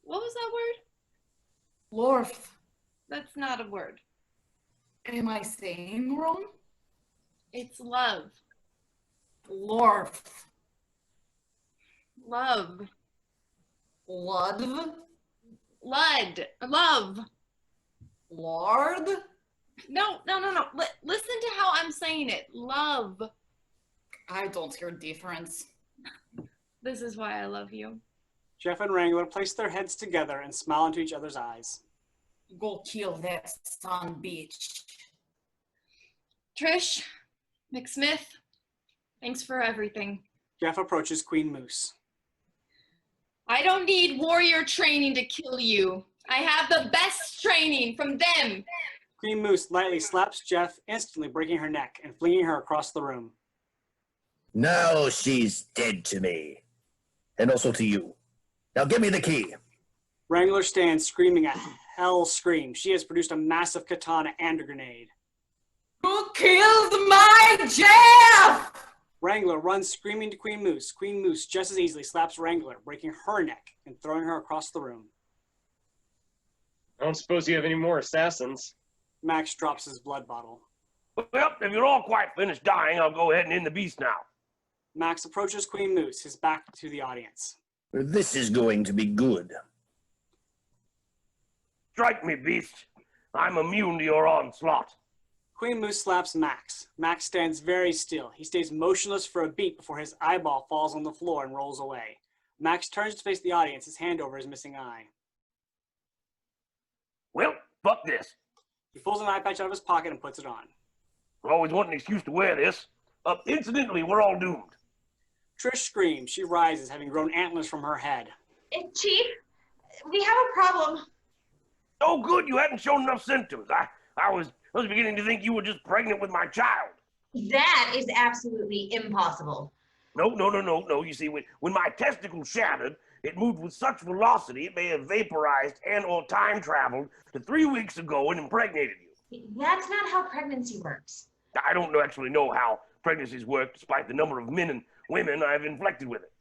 What was that word? Lorth. That's not a word. Am I saying wrong? It's love. Lorth. Love. Lud. Lud. Love. Lord. No. Listen to how I'm saying it. Love. I don't hear difference. This is why I love you. Jeff and Wrangler place their heads together and smile into each other's eyes. Go kill that son bitch. Trish, McSmith, thanks for everything. Jeff approaches Queen Moose. I don't need warrior training to kill you. I have the best training from them. Queen Moose lightly slaps Jeff, instantly breaking her neck and flinging her across the room. Now she's dead to me. And also to you. Now give me the key. Wrangler stands screaming a hell scream. She has produced a massive katana and a grenade. You killed my Jeff! Wrangler runs screaming to Queen Moose. Queen Moose just as easily slaps Wrangler, breaking her neck and throwing her across the room. I don't suppose you have any more assassins. Max drops his blood bottle. Well, if you're all quite finished dying, I'll go ahead and end the beast now. Max approaches Queen Moose, his back to the audience. This is going to be good. Strike me, beast. I'm immune to your onslaught. Queen Moose slaps Max. Max stands very still. He stays motionless for a beat before his eyeball falls on the floor and rolls away. Max turns to face the audience, his hand over his missing eye. Well, fuck this. He pulls an eye patch out of his pocket and puts it on. I always want an excuse to wear this. Incidentally, we're all doomed. Trish screams. She rises, having grown antlers from her head. Chief, we have a problem. Oh, good, you hadn't shown enough symptoms. I was beginning to think you were just pregnant with my child. That is absolutely impossible. No. You see, when my testicle shattered, it moved with such velocity it may have vaporized and or time traveled to 3 weeks ago and impregnated you. That's not how pregnancy works. I don't actually know how pregnancies work, despite the number of men and women I've infected with it.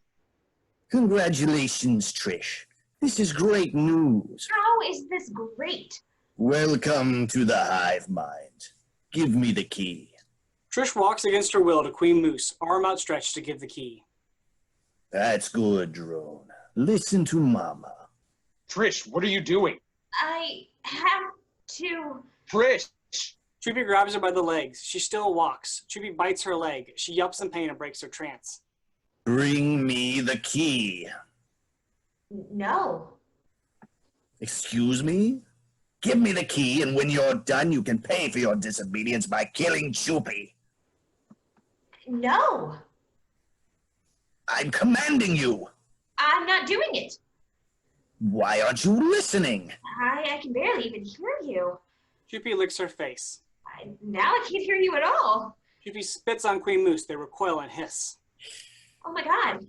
Congratulations, Trish. This is great news. How is this great? Welcome to the hive mind. Give me the key. Trish walks against her will to Queen Moose, arm outstretched to give the key. That's good, Drone. Listen to Mama. Trish, what are you doing? I have to. Trish! Choopy grabs her by the legs. She still walks. Choopy bites her leg. She yelps in pain and breaks her trance. Bring me the key. No. Excuse me? Give me the key, and when you're done, you can pay for your disobedience by killing Choopy. No. I'm commanding you. I'm not doing it. Why aren't you listening? I can barely even hear you. Choopy licks her face. Now I can't hear you at all. Choopy spits on Queen Moose. They recoil and hiss. Oh my god.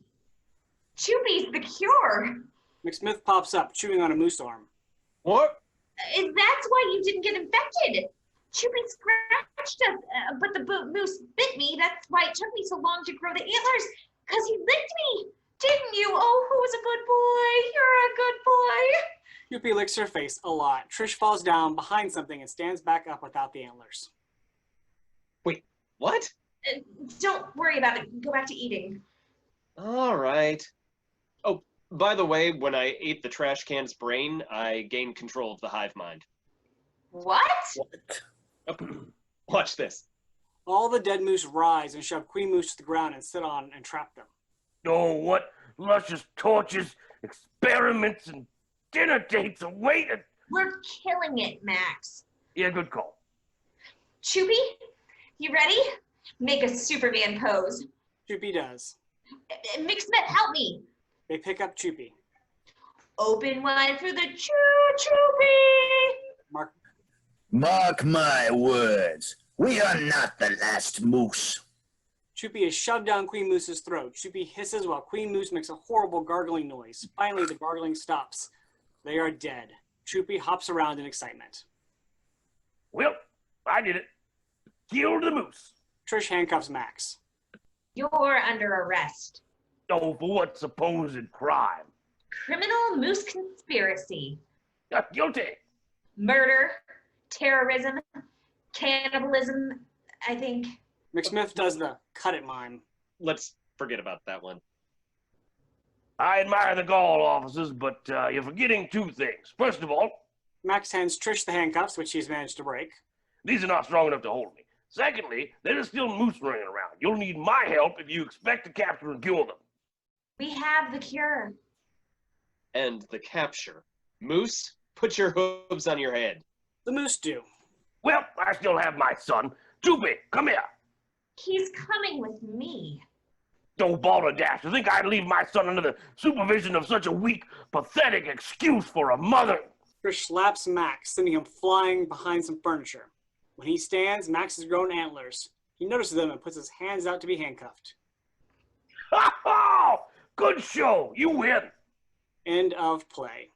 Choopy's the cure. McSmith pops up, chewing on a moose arm. What? That's why you didn't get infected. Choopy scratched us, but the moose bit me. That's why it took me so long to grow the antlers, because he licked me. Didn't you? Oh, who's a good boy? You're a good boy. Choopy licks her face a lot. Trish falls down behind something and stands back up without the antlers. Wait, what? Don't worry about it. Go back to eating. All right. Oh, by the way, when I ate the trash can's brain, I gained control of the hive mind. What? Oh, watch this. All the dead moose rise and shove Queen Moose to the ground and sit on and trap them. Oh, what luscious tortures, experiments, and dinner dates await. We're killing it, Max. Yeah, good call. Choopy, you ready? Make a Superman pose. Choopy does. McSmith, help me. They pick up Choopy. Open wide for the Choopy. Mark my words. We are not the last moose. Choopy is shoved down Queen Moose's throat. Choopy hisses while Queen Moose makes a horrible gargling noise. Finally, the gargling stops. They are dead. Choopy hops around in excitement. Well, I did it. Killed the moose. Trish handcuffs Max. You're under arrest. Oh, for what supposed crime? Criminal moose conspiracy. Guilty. Murder, terrorism, cannibalism, I think. McSmith does the cut it mime. Let's forget about that one. I admire the gall, officers, but you're forgetting two things. First of all, Max hands Trish the handcuffs, which he's managed to break. these are not strong enough to hold me. Secondly, there are still moose running around. You'll need my help if you expect to capture and cure them. We have the cure. And the capture. Moose, put your hooves on your head. The moose do. Well, I still have my son. Choopy, come here. He's coming with me. Don't ball a dash. You think I'd leave my son under the supervision of such a weak, pathetic excuse for a mother? Trish slaps Max, sending him flying behind some furniture. When he stands, Max has grown antlers. He notices them and puts his hands out to be handcuffed. Ha ha! Good show. You win. End of play.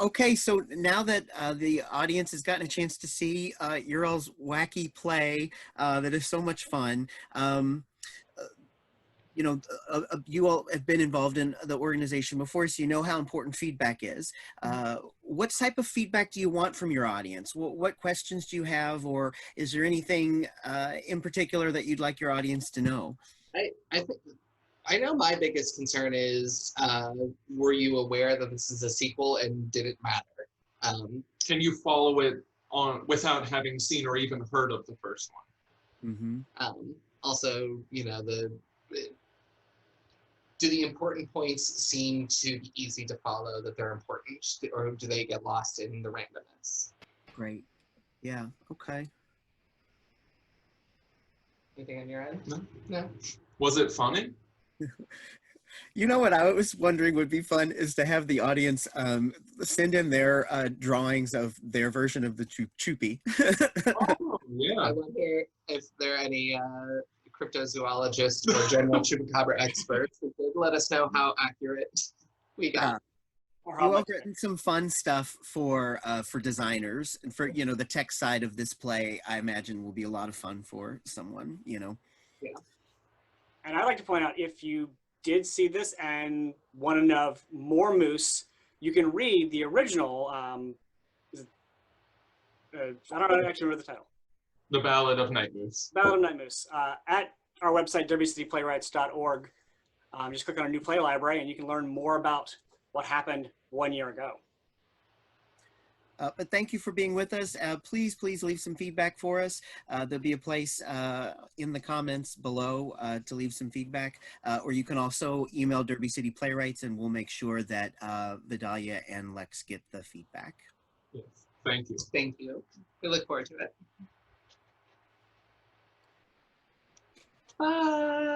Okay, so now that the audience has gotten a chance to see your all's wacky play that is so much fun, you all have been involved in the organization before, so you know how important feedback is. What type of feedback do you want from your audience? What questions do you have, or is there anything in particular that you'd like your audience to know? I know my biggest concern is, were you aware that this is a sequel and did it matter? Can you follow it on without having seen or even heard of the first one? Mm-hmm. Also, do the important points seem to be easy to follow, that they're important, or do they get lost in the randomness? Great. Yeah, okay. Anything on your end? No. No? Was it funny? You know what I was wondering would be fun is to have the audience send in their drawings of their version of the Choopy. Oh, yeah. I wonder if there are any cryptozoologists or general chupacabra experts who could let us know how accurate we got. Or You how have much written some fun stuff for designers, and for the tech side of this play. I imagine will be a lot of fun for someone. And I'd like to point out, if you did see this and want to know more Moose, you can read the original. I don't actually remember the title. The Ballad of Night Moose. Ballad of Night Moose at our website, wcityplaywrights.org. Just click on a new play library and you can learn more about what happened 1 year ago. But thank you for being with us. Please leave some feedback for us. There'll be a place in the comments below to leave some feedback, or you can also email Derby City Playwrights and we'll make sure that Vidalia and Lex get the feedback. Yes. Thank you. Thank you. We look forward to it. Bye.